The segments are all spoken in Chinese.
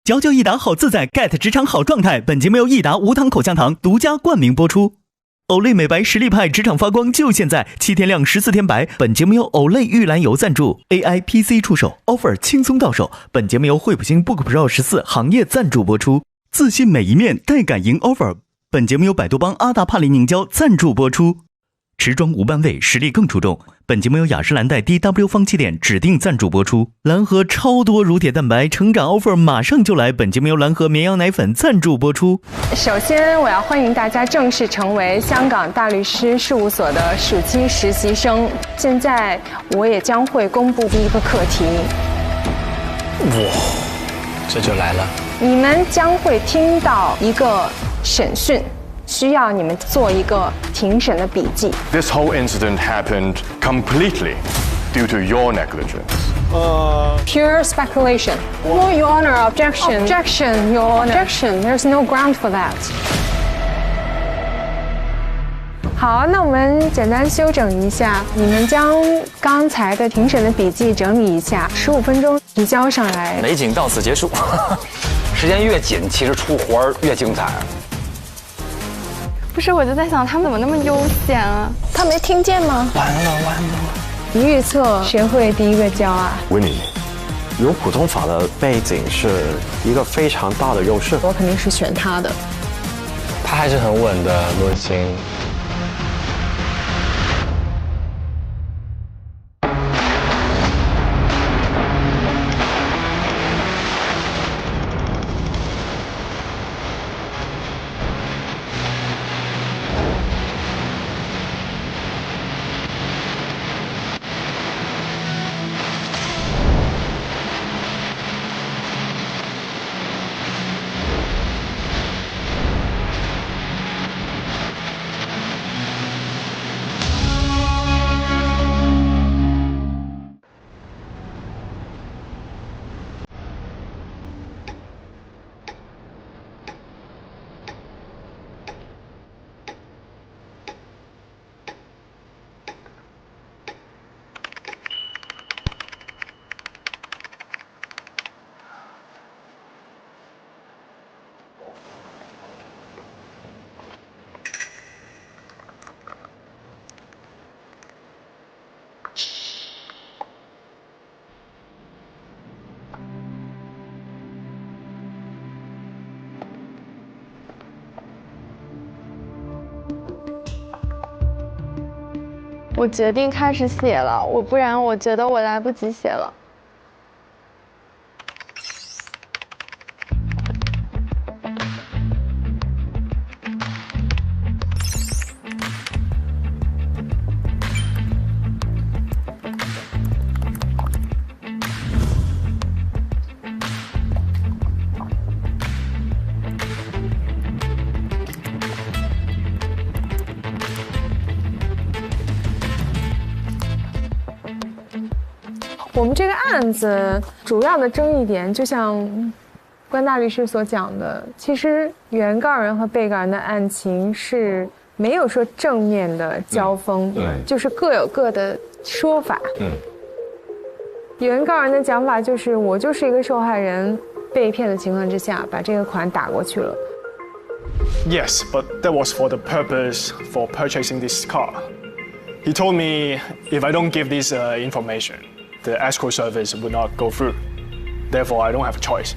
嚼嚼益达好自在 ，get 职场好状态。本节目由益达无糖口香糖独家冠名播出。Olay 美白实力派，职场发光就现在，7天亮14天白。本节目由 Olay 玉兰油赞助 ，AI PC 触手 offer 轻松到手。本节目由惠普星 Book Pro 14行业赞助播出。自信每一面，带感赢 offer。本节目由百度邦阿达帕林凝胶赞助播出。持妆无半味，实力更出众。本节目由雅诗兰黛 DW 方气垫指定赞助播出。蓝河超多乳铁蛋白成长 offer 马上就来。本节目由蓝河绵羊奶粉赞助播出。首先，我要欢迎大家正式成为香港大律师事务所的暑期实习生。现在，我也将会公布第一个课题。哇，这就来了！你们将会听到一个审讯。需要你们做一个庭审的笔记。This whole incident happened completely due to your negligence. Pure speculation. No, Your Honor, objection. Objection, Your Honor. Objection. There's no ground for that. 好，那我们简单修整一下，你们将刚才的庭审的笔记整理一下，15分钟提交上来。美景到此结束。时间越紧，其实出活越精彩。不是，我就在想他们怎么那么悠闲啊？他没听见吗？完了！你预测谁会第一个交啊？Winnie，有普通法的背景是一个非常大的优势。我肯定是选他的。他还是很稳的，罗欣。我决定开始写了，不然我觉得我来不及写了。我们这个案子主要的争议点，就像关大律师所讲的，其实原告人和被告人的案情是没有说正面的交锋，对，就是各有各的说法。原告人的讲法就是我就是一个受害人，被骗的情况之下把这个款打过去了。Yes, but that was for the purpose for purchasing this car. He told me if I don't give this information.The escrow service would not go through. Therefore, I don't have a choice.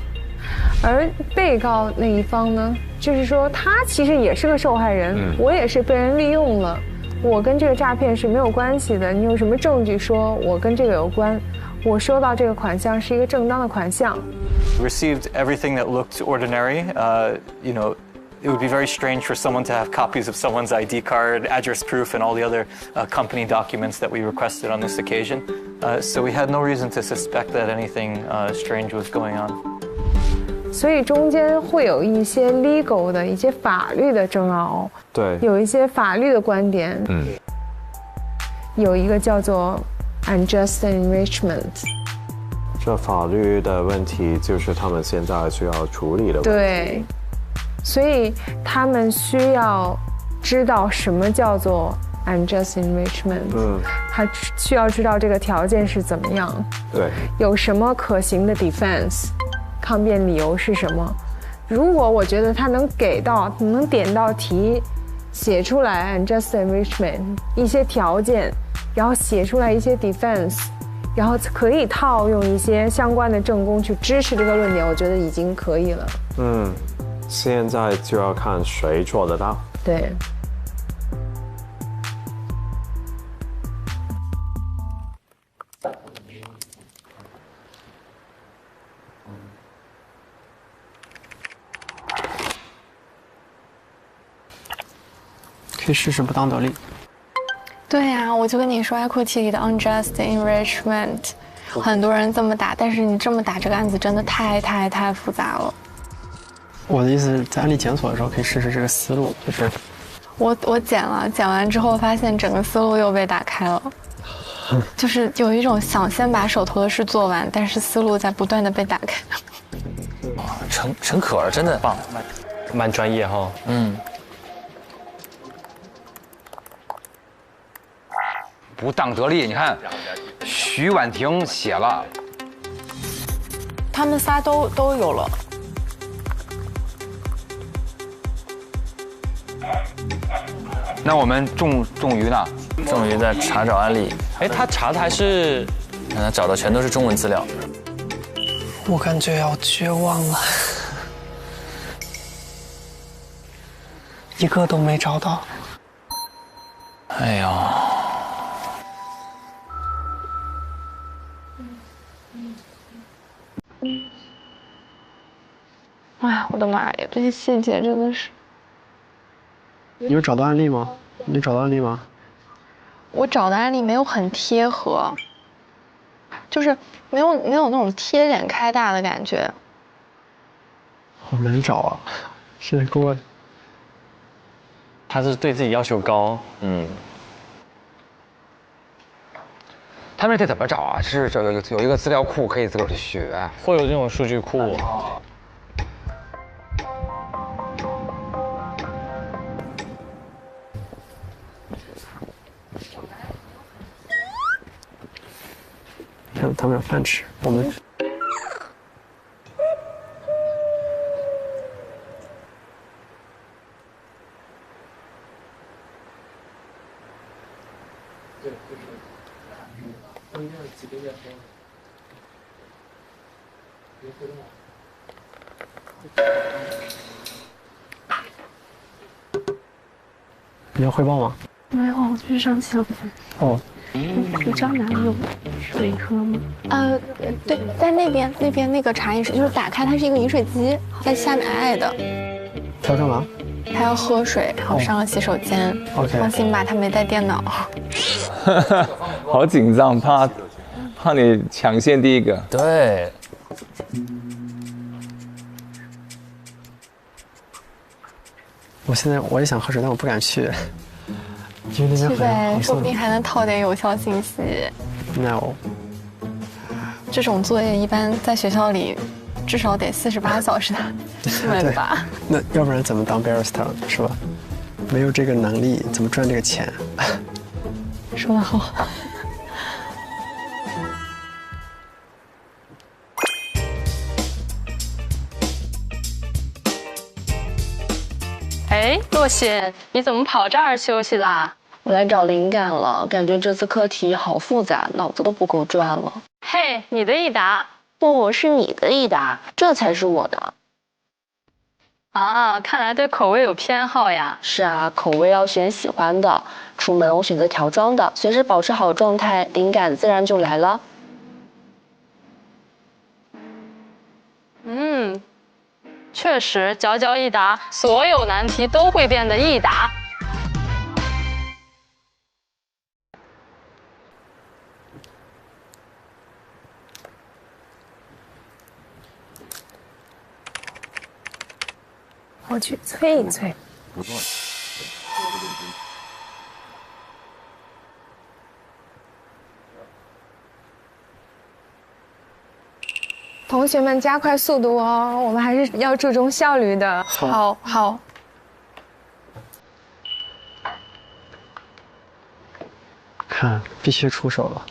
而被告那一方呢，就是说他其实也是个受害人，我也是被人利用了，我跟这个诈骗是没有关系的。你有什么证据说我跟这个有关？我收到这个款项是一个正当的款项。Received everything that looked ordinary. It would be very strange for someone to have copies of someone's ID card, address proof, and all the other company documents that we requested on this occasion. So we had no reason to suspect that anything strange was going on. 所以中间会有一些 legal 的一些法律的争拗，对，有一些法律的观点，有一个叫做 unjust enrichment。这法律的问题就是他们现在需要处理的问题。对。所以他们需要知道什么叫做 unjust enrichment，他需要知道这个条件是怎么样，对，有什么可行的 defense，抗辩理由是什么。如果我觉得他能点到题，写出来 unjust enrichment 一些条件，然后写出来一些 defense， 然后可以套用一些相关的证供去支持这个论点，我觉得已经可以了。现在就要看谁做得到。对。可以试试不当得利。对呀，我就跟你说 equity 里的 unjust enrichment， 很多人这么打，但是你这么打这个案子真的太复杂了。我的意思是在案例检索的时候可以试试这个思路，就是我剪了，剪完之后发现整个思路又被打开了，就是有一种想先把手头的事做完，但是思路在不断的被打开。陈可儿真的棒，蛮专业哈。不当得利，你看，徐婉婷写了，他们仨都有了。那我们仲瑜呢？仲瑜在查找案例，哎，他查的还是，他找的全都是中文资料。我感觉要绝望了，一个都没找到。哎呦。哎呀，我的妈呀，这些细节真的是。你有找到案例吗？你找到案例吗？我找的案例没有很贴合，就是没有那种贴脸开大的感觉。好难找啊！现在给我，他是对自己要求高，他们这怎么找啊？是有一个资料库可以自个儿去学，会有这种数据库。他们有饭吃，我们。你要汇报吗？没有，我去上厕所。哦。你知道哪里有水喝吗？对，在那边那个茶饮室，就是打开它是一个饮水机，在下面矮矮的。他要干嘛？他要喝水，然后上个洗手间。OK。放心吧，他没带电脑。好紧张，怕你抢先第一个。对。我现在我也想喝水，但我不敢去。因为那边很说不定还能套点有效信息。No， 这种作业一般在学校里至少得48小时的对吧？那要不然怎么当 barrister 是吧？没有这个能力，怎么赚这个钱？说得好。哎，若曦，你怎么跑这儿休息啦？我来找灵感了，感觉这次课题好复杂，脑子都不够转了。嘿，你的一答。不，是你的一答，这才是我的。啊，看来对口味有偏好呀。是啊，口味要选喜欢的。出门我选择调装的，随时保持好状态，灵感自然就来了。确实，佼佼一答，所有难题都会变得易答。我去催一催。不错。同学们加快速度哦，我们还是要注重效率的。好。看，必须出手了。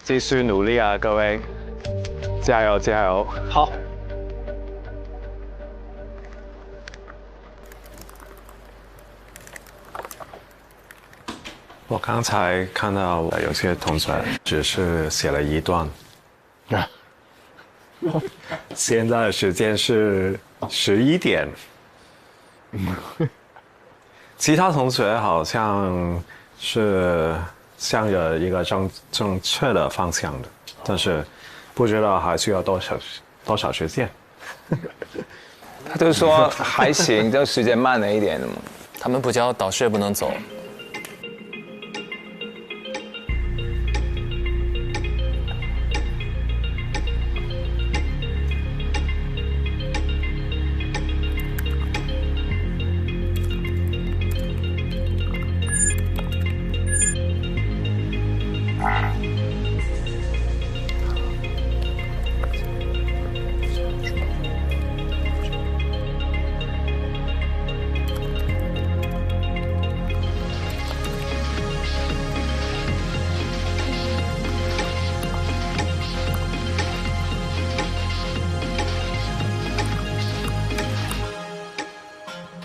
继续努力啊，各位，加油加油！好。我刚才看到有些同学只是写了一段，现在的时间是11点，其他同学好像是向着一个正确的方向的，但是不知道还需要多少时间。他就说还行，就时间慢了一点的嘛。他们不教，导师也不能走。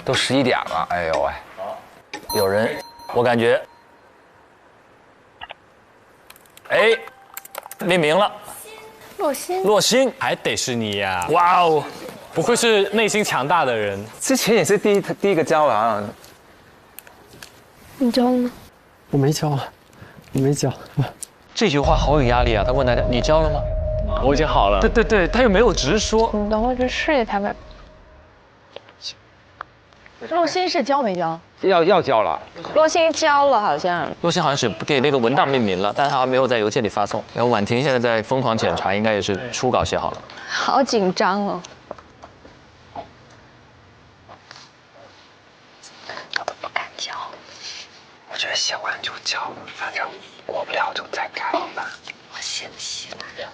都11点了，哎呦喂！有人，我感觉，哎，命名了，洛星，还得是你呀！哇哦，不愧是内心强大的人。之前也是第一个教啊。你教了吗？我没教，我没教。这句话好有压力啊！他问大家：“你教了吗？”我已经好了。对，他又没有直说。你等会去试一下呗。洛星是教没教？要教了。洛星教了，好像。洛星好像是给那个文档命名了，但他好像没有在邮件里发送。然后婉婷现在在疯狂检查，应该也是初稿写好了。好紧张哦。我都不敢教。我觉得写完就教，反正过不了就再改吧。我写不起来。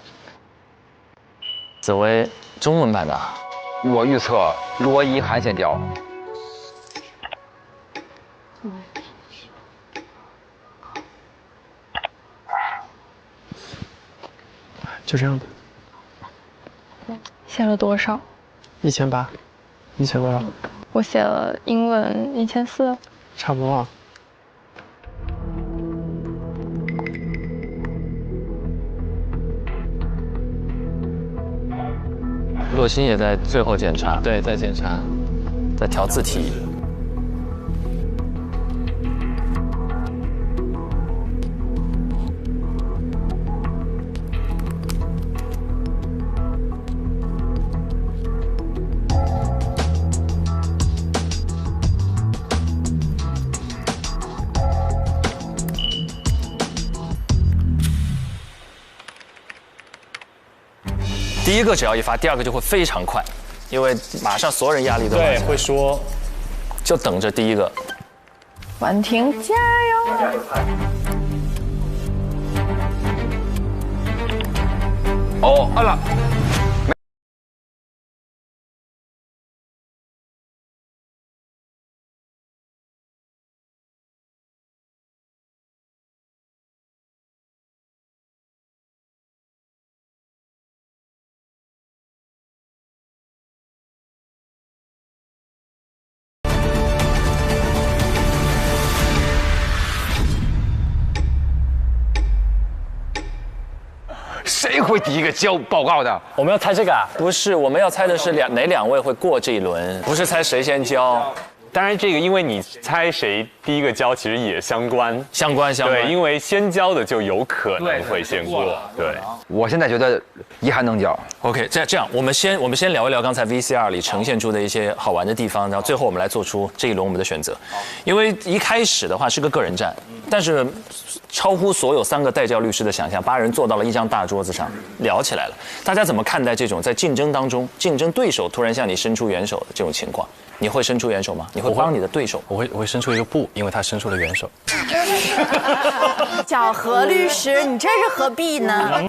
紫薇中文版的，我预测罗一涵先教。就这样的。写了多少？1800，你写多少？我写了英文1400，差不多啊。洛星也在最后检查，对，在检查，在调字体。第一个只要一发，第二个就会非常快，因为马上所有人压力都对会说，就等着第一个。婉婷加油！哦，按了。谁会第一个交报告的？我们要猜这个啊？不是，我们要猜的是哪两位会过这一轮，不是猜谁先交。当然，这个因为你猜谁第一个交，其实也相关。对，因为先交的就有可能会先过。对，我现在觉得一涵能交。OK， 这样，我们先聊一聊刚才 VCR 里呈现出的一些好玩的地方，然后最后我们来做出这一轮我们的选择。因为一开始的话是个个人战，但是超乎所有3个代教律师的想象，8人坐到了一张大桌子上聊起来了。大家怎么看待这种在竞争当中，竞争对手突然向你伸出援手的这种情况？你会伸出援手吗？你会帮你的对手？我会伸出一个不，因为他伸出了援手。小何律师，你这是何必呢？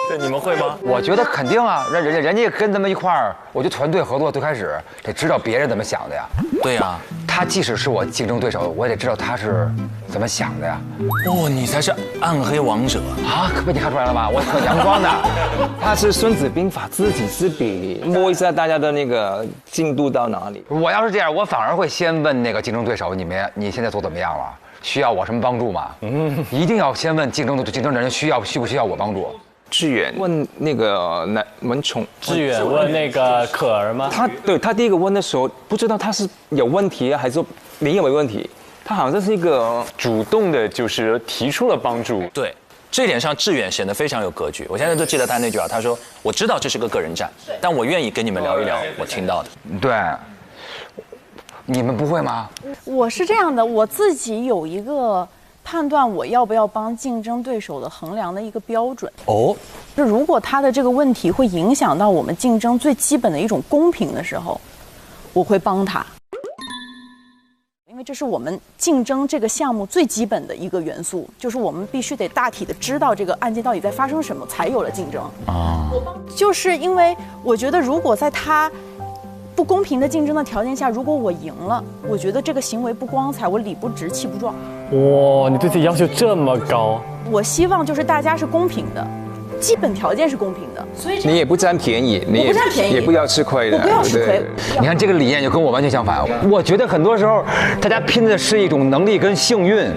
对，你们会吗？我觉得肯定啊，人家跟咱们一块儿，我觉得团队合作最开始得知道别人怎么想的呀。对呀，他即使是我竞争对手，我也得知道他是怎么想的呀？哦，你才是暗黑王者啊！可被你看出来了吧？我很阳光的。他是《孙子兵法》知己知彼，摸一下大家的那个进度到哪里。我要是这样，我反而会先问那个竞争对手，你现在做怎么样了？需要我什么帮助吗？一定要先问竞争的人需不需要我帮助。志远问那个文宠，志远问那个可儿吗？他第一个问的时候，不知道他是有问题还是说你有没有问题？他好像是一个主动的，就是提出了帮助。对，这一点上志远显得非常有格局。我现在就记得他那句话，他说：“我知道这是个个人战，但我愿意跟你们聊一聊我听到的。”对，你们不会吗？我是这样的，我自己有一个判断我要不要帮竞争对手的衡量的一个标准。哦，如果他的这个问题会影响到我们竞争最基本的一种公平的时候，我会帮他。因为这是我们竞争这个项目最基本的一个元素，就是我们必须得大体的知道这个案件到底在发生什么，才有了竞争啊。就是因为我觉得，如果在他不公平的竞争的条件下，如果我赢了，我觉得这个行为不光彩，我理不直气不壮。哇，你对自己要求这么高！我希望就是大家是公平的，基本条件是公平的，所以你也不占便宜，你也不要吃亏的，我不要吃亏。你看这个理念就跟我完全相反。我觉得很多时候大家拼的是一种能力跟幸运，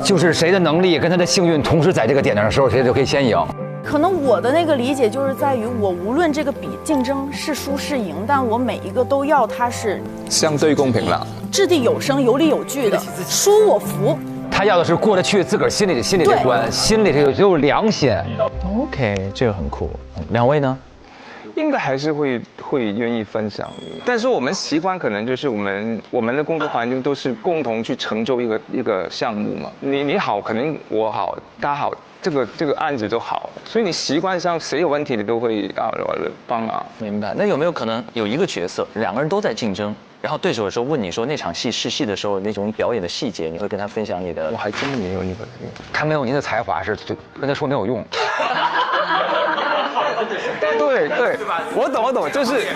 就是谁的能力跟他的幸运同时在这个点上的时候，谁就可以先赢。可能我的那个理解就是在于，我无论这个比竞争是输是赢，但我每一个都要它是相对公平了，掷地有声、有理有据的，输我服。他要的是过得去自个儿心里这关，心里这有良心。OK， 这个很酷。两位呢？应该还是会愿意分享，但是我们习惯可能就是我们的工作环境都是共同去成就一个项目嘛。你好，可能我好，他好，这个案子就好，所以你习惯上谁有问题你都会帮啊。明白。那有没有可能有一个角色，两个人都在竞争，然后对手的时候问你说那场戏试戏的时候那种表演的细节，你会跟他分享你的？我还真的没有那个，他没有您的才华是跟他说没有用。对，我懂，就是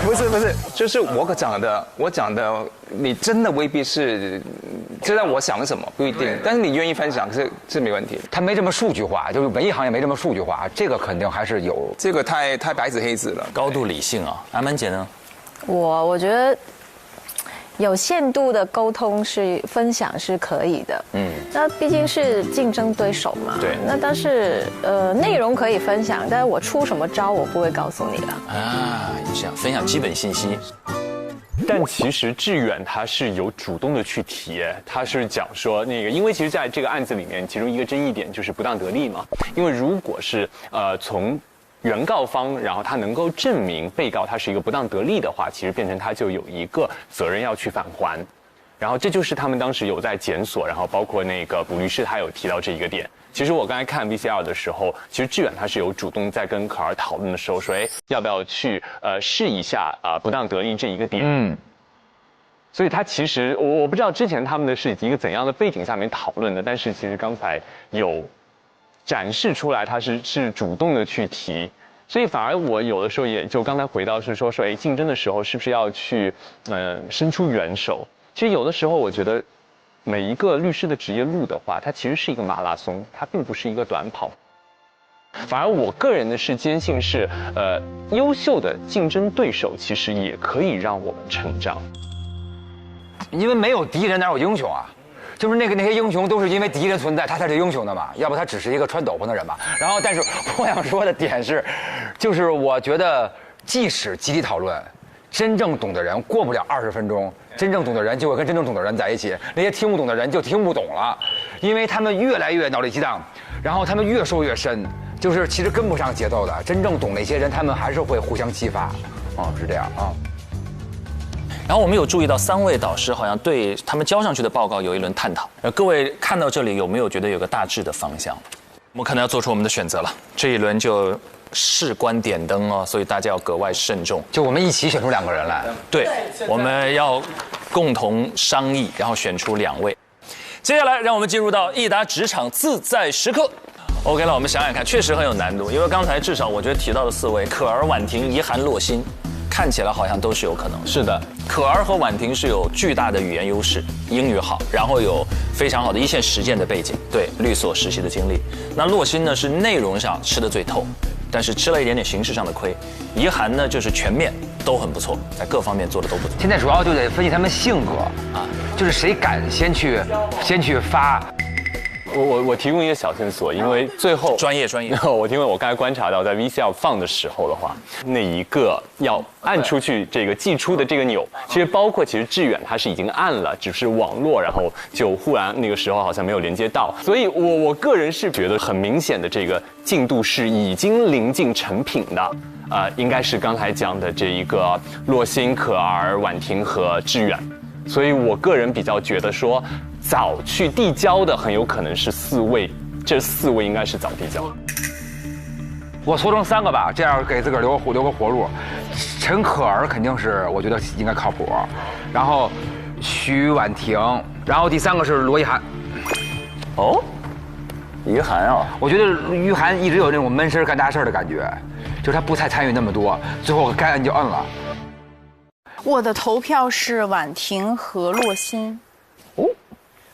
不是，就是我讲的，你真的未必是知道我想什么，不一定，但是你愿意分享是没问题。他没这么数据化，就是文艺行业没这么数据化，这个肯定还是有。这个太白纸黑字了，高度理性啊。阿曼姐呢？我觉得有限度的沟通是分享是可以的，那毕竟是竞争对手嘛，对，那但是内容可以分享，但是我出什么招我不会告诉你了啊，这样分享基本信息。但其实志远他是有主动的去提，他是讲说那个，因为其实在这个案子里面，其中一个争议点就是不当得利嘛，因为如果是从原告方，然后他能够证明被告他是一个不当得利的话，其实变成他就有一个责任要去返还，然后这就是他们当时有在检索，然后包括那个卜律师他有提到这一个点。其实我刚才看 VCR 的时候，其实志远他是有主动在跟可儿讨论的时候说，要不要去试一下不当得利这一个点。所以他其实我不知道之前他们的是以一个怎样的背景下面讨论的，但是其实刚才有展示出来，他是主动的去提，所以反而我有的时候也就刚才回到是说，竞争的时候是不是要去伸出援手？其实有的时候我觉得每一个律师的职业路的话，它其实是一个马拉松，它并不是一个短跑。反而我个人的是坚信是，优秀的竞争对手其实也可以让我们成长。因为没有敌人哪有英雄啊？就是那些英雄都是因为敌人存在，他才是英雄的嘛，要不他只是一个穿斗篷的人嘛。然后，但是我想说的点是，就是我觉得即使集体讨论，真正懂的人过不了20分钟，真正懂的人就会跟真正懂的人在一起，那些听不懂的人就听不懂了，因为他们越来越脑力激荡，然后他们越说越深，就是其实跟不上节奏的。真正懂那些人，他们还是会互相激发，是这样啊。然后我们有注意到3位导师好像对他们交上去的报告有一轮探讨。各位看到这里有没有觉得有个大致的方向？我们可能要做出我们的选择了。这一轮就事关点灯哦，所以大家要格外慎重。就我们一起选出2个人来。对，我们要共同商议，然后选出2位。接下来让我们进入到益达职场自在时刻。OK 了，我们想想看，确实很有难度，因为刚才至少我觉得提到的4位，可儿、婉婷、怡涵、洛欣。看起来好像都是有可能。是的，可儿和婉婷是有巨大的语言优势，英语好，然后有非常好的一线实践的背景，对律所实习的经历。那洛欣呢是内容上吃得最透，但是吃了一点点形式上的亏。怡涵呢就是全面都很不错，在各方面做的都不错。现在主要就得分析他们性格啊，就是谁敢先去发。我提供一个小线索，因为最后专业，因为我刚才观察到，在 VCR 放的时候的话，那一个要按出去这个寄出的这个钮，其实包括志远他是已经按了，只是网络，然后就忽然那个时候好像没有连接到，所以我个人是觉得很明显的这个进度是已经临近成品的。应该是刚才讲的这一个洛欣、可儿、婉婷和志远，所以我个人比较觉得说，早去递交的很有可能是4位，这4位应该是早递交。我说成3个吧，这样给自个儿留个活路。陈可儿肯定是，我觉得应该靠谱，然后徐婉婷，然后第3个是罗一涵。哦，于涵啊，我觉得于涵一直有那种闷声干大事的感觉。就是他不太参与那么多，最后该摁就摁了。我的投票是婉婷和洛欣。哦，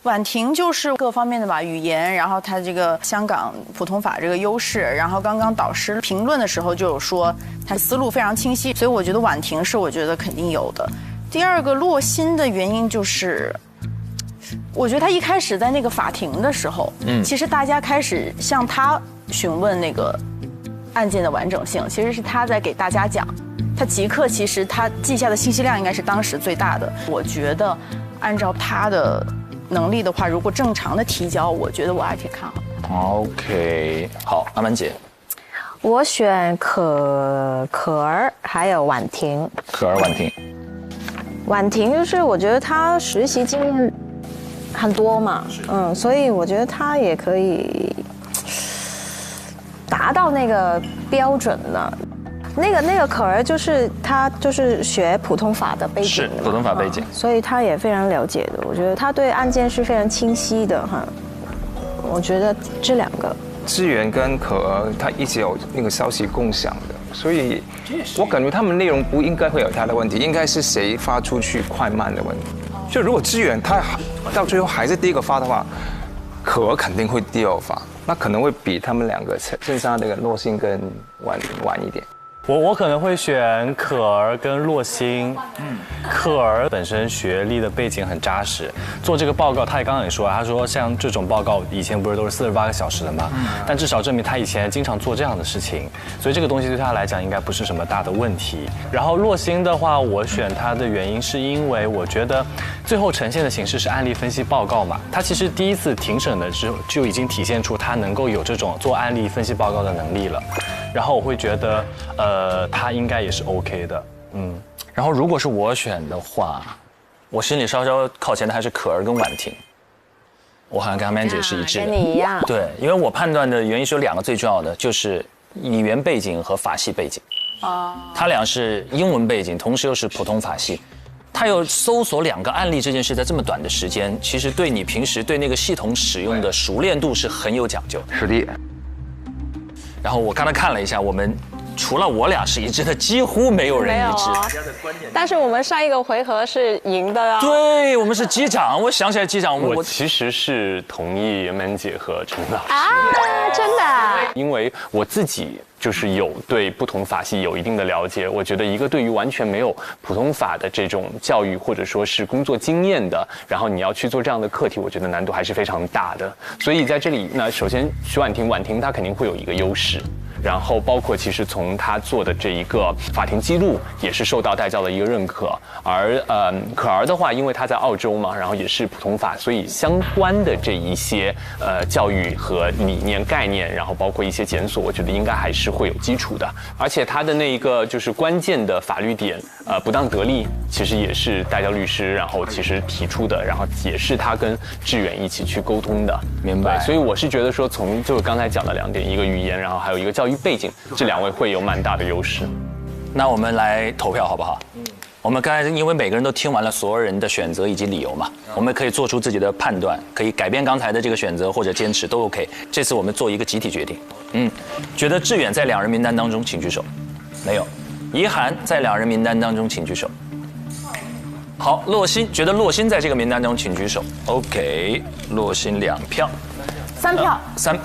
婉婷就是各方面的吧，语言，然后她这个香港普通法这个优势，然后刚刚导师评论的时候就有说她思路非常清晰，所以我觉得婉婷是我觉得肯定有的。第二个洛欣的原因就是，我觉得她一开始在那个法庭的时候，其实大家开始向她询问那个案件的完整性，其实是他在给大家讲，他即刻其实他记下的信息量应该是当时最大的。我觉得按照他的能力的话，如果正常的提交，我觉得我还挺看好的。OK， 好，阿曼姐，我选可儿还有婉婷。可儿、婉婷，婉婷就是我觉得她实习经验很多嘛，所以我觉得她也可以达到那个标准了。那个可儿就是她就是学普通法的背景的，是普通法背景，所以她也非常了解的。我觉得她对案件是非常清晰的哈。我觉得这2个，志远跟可儿他一直有那个消息共享的，所以我感觉他们内容不应该会有他的问题，应该是谁发出去快慢的问题。就如果志远他到最后还是第一个发的话，可儿肯定会第2发。那可能会比他们2个剩下那个洛欣跟晚一点。我可能会选可儿跟洛欣。可儿本身学历的背景很扎实，做这个报告，他也刚刚也说了，他说像这种报告以前不是都是48个小时的吗？但至少证明他以前经常做这样的事情，所以这个东西对他来讲应该不是什么大的问题。然后洛欣的话，我选他的原因是因为我觉得最后呈现的形式是案例分析报告嘛，他其实第一次庭审的时候就已经体现出他能够有这种做案例分析报告的能力了。然后我会觉得，他应该也是 OK 的，然后如果是我选的话，我心里稍稍靠前的还是可儿跟婉婷。我好像跟阿曼姐是一致的，跟你一样。对，因为我判断的原因是有2个最重要的，就是语言背景和法系背景。他俩是英文背景，同时又是普通法系。他又搜索2个案例这件事，在这么短的时间，其实对你平时对那个系统使用的熟练度是很有讲究的。是的。然后我刚才看了一下，我们除了我俩是一致的，几乎没有人一致。但是我们上一个回合是赢的啊。对，我们是击掌。我想起来击掌，我其实是同意曼姐和陈老师真的。因为我自己就是有对不同法系有一定的了解，我觉得一个对于完全没有普通法的这种教育或者说是工作经验的，然后你要去做这样的课题，我觉得难度还是非常大的。所以在这里，那首先徐婉婷她肯定会有一个优势。然后包括其实从他做的这一个法庭记录也是受到代教的一个认可，而可儿的话，因为他在澳洲嘛，然后也是普通法，所以相关的这一些教育和理念概念，然后包括一些检索，我觉得应该还是会有基础的。而且他的那一个就是关键的法律点，不当得利，其实也是代教律师然后其实提出的，然后也是他跟志远一起去沟通的。明白。所以我是觉得说，从就是刚才讲的2点，一个语言，然后还有一个教育背景，这2位会有蛮大的优势。那我们来投票好不好？我们刚才因为每个人都听完了所有人的选择以及理由嘛，我们可以做出自己的判断，可以改变刚才的这个选择或者坚持都 OK。这次我们做一个集体决定。觉得志远在2人名单当中，请举手。没有。怡涵在2人名单当中，请举手。好，洛欣觉得洛欣在这个名单中，请举手。OK， 洛欣2票，3票，3，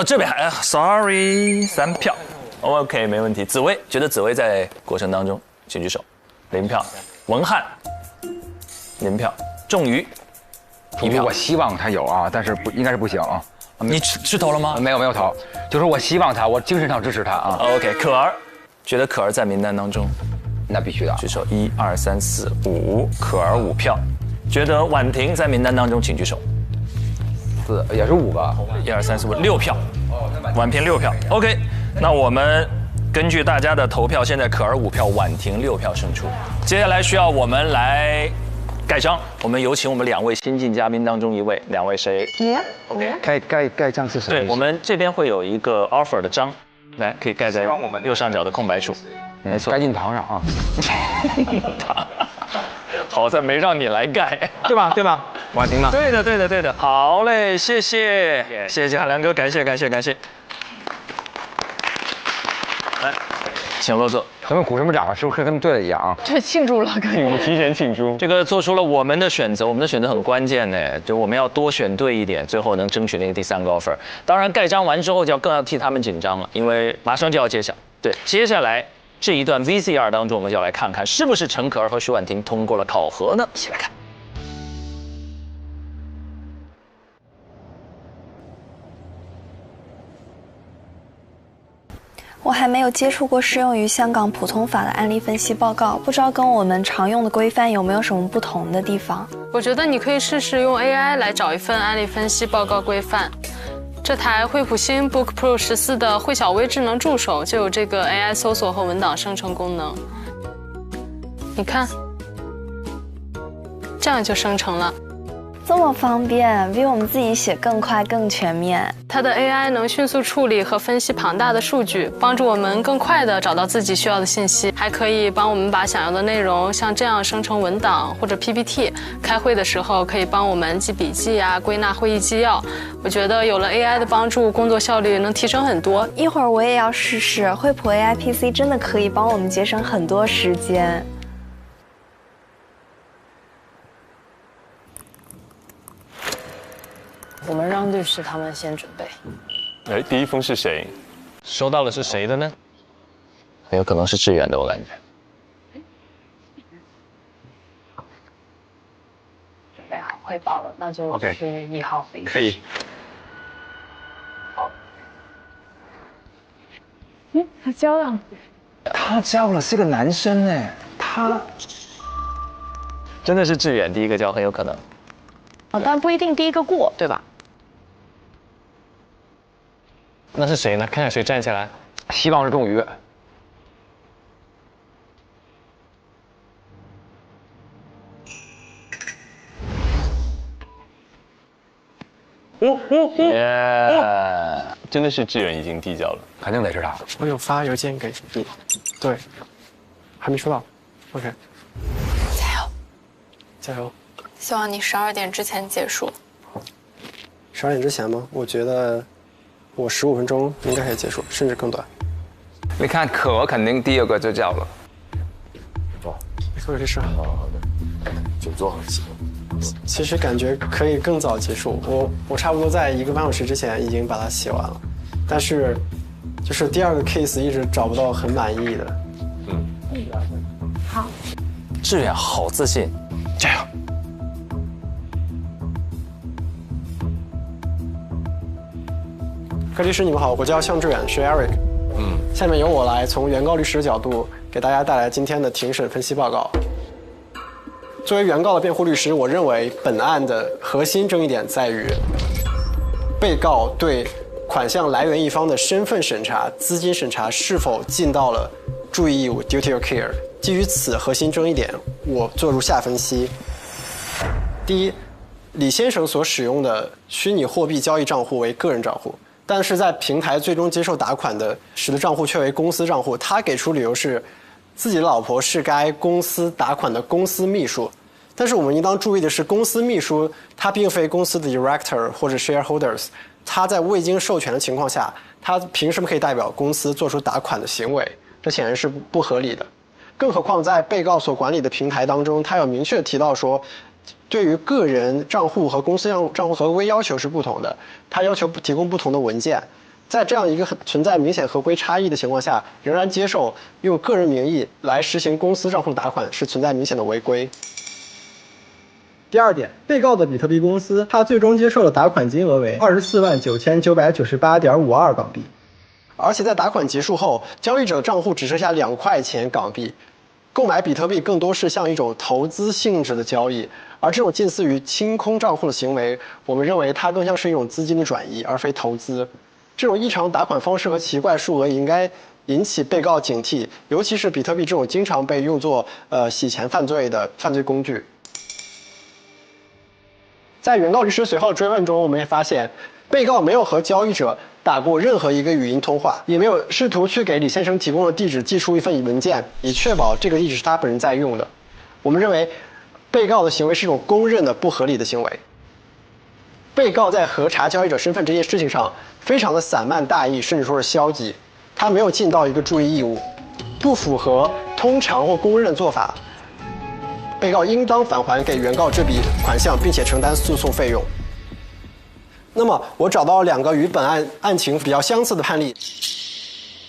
这边还，sorry， 3票 ，OK， 没问题。紫薇觉得紫薇在过程当中，请举手，0票。文翰0票，仲瑜1票。我希望他有啊，但是应该是不行啊。你去投了吗？没有投，就是我希望他，我精神上支持他啊。OK， 可儿觉得可儿在名单当中。那必须的，举手1、2、3、4、5，可儿5票。觉得婉婷在名单当中，请举手。4也是5吧？1、2、3、4、5， 6票。婉婷6票。OK， 那我们根据大家的投票，现在可儿5票，婉婷6票胜出。接下来需要我们来盖章，我们有请我们2位新晋嘉宾当中一位，2位谁？你。OK。盖章是什么？对，我们这边会有一个 offer 的章，来可以盖在右上角的空白处。没错，盖进堂上啊。好在没让你来盖，对吧？婉婷呢？对的。好嘞，谢谢海良哥，感谢。来，请落座。咱们鼓什么掌？是不是跟对了一样啊？这庆祝了，提前庆祝。这个做出了我们的选择，我们的选择很关键呢，就我们要多选对一点，最后能争取那个第3个 offer。当然，盖章完之后就更要替他们紧张了，因为马上就要揭晓。对，接下来。这一段 VCR 当中，我们就要来看看是不是陈可儿和徐婉婷通过了考核呢？一起来看。我还没有接触过适用于香港普通法的案例分析报告，不知道跟我们常用的规范有没有什么不同的地方？我觉得你可以试试用 AI 来找一份案例分析报告规范。这台惠普星 Book Pro 14的惠小微智能助手就有这个 AI 搜索和文档生成功能。你看，这样就生成了。这么方便，比我们自己写更快更全面。它的 AI 能迅速处理和分析庞大的数据，帮助我们更快地找到自己需要的信息，还可以帮我们把想要的内容像这样生成文档或者 PPT。开会的时候可以帮我们记笔记啊，归纳会议纪要。我觉得有了 AI 的帮助，工作效率能提升很多。一会儿我也要试试，惠普 AI PC 真的可以帮我们节省很多时间。我们让律师他们先准备。哎，第一封是谁？收到的是谁的呢？很有可能是志远的，我感觉。准备好汇报了，那就是1号飞机。可以。他交了。他交了，是个男生哎，他真的是志远第一个交，很有可能。哦，但不一定第一个过，对吧？那是谁呢？看看谁站起来。希望是仲瑜。真的是志远已经递交了，肯定得是他。我有发邮件给你，对，还没收到。OK， 加油！希望你12点之前结束。12点之前吗？我觉得我15分钟应该可以结束，甚至更短。你看可肯定第2个就交了。没错，律师。好的，久坐。其实感觉可以更早结束，我差不多在1个半小时之前已经把它写完了，但是就是第2个 case 一直找不到很满意的。好。志远好自信，加油！各位律师你们好，我叫向志远，是 Eric。下面由我来从原告律师的角度给大家带来今天的庭审分析报告。作为原告的辩护律师，我认为本案的核心争议点在于，被告对款项来源一方的身份审查、资金审查是否尽到了注意义务 （duty of care）。基于此核心争议点，我做如下分析：第一，李先生所使用的虚拟货币交易账户为个人账户，但是在平台最终接受打款的时的账户却为公司账户。他给出理由是，自己的老婆是该公司打款的公司秘书。但是我们应当注意的是，公司秘书他并非公司的 director 或者 shareholders， 他在未经授权的情况下，他凭什么可以代表公司做出打款的行为？这显然是不合理的。更何况在被告所管理的平台当中，他有明确提到说，对于个人账户和公司账户合规要求是不同的，他要求提供不同的文件。在这样一个存在明显合规差异的情况下，仍然接受用个人名义来实行公司账户的打款，是存在明显的违规。第二点，被告的比特币公司，他最终接受的打款金额为249998.52港币，而且在打款结束后，交易者账户只剩下2块钱港币。购买比特币更多是像一种投资性质的交易，而这种近似于清空账户的行为，我们认为它更像是一种资金的转移，而非投资。这种异常打款方式和奇怪数额应该引起被告警惕，尤其是比特币这种经常被用作洗钱犯罪的犯罪工具。在原告律师随后的追问中，我们也发现，被告没有和交易者打过任何一个语音通话，也没有试图去给李先生提供的地址寄出一份文件，以确保这个地址是他本人在用的。我们认为，被告的行为是一种公认的不合理的行为。被告在核查交易者身份这件事情上非常的散漫大意，甚至说是消极，他没有尽到一个注意义务，不符合通常或公认的做法。被告应当返还给原告这笔款项，并且承担诉讼费用。那么，我找到了2个与本案情比较相似的判例。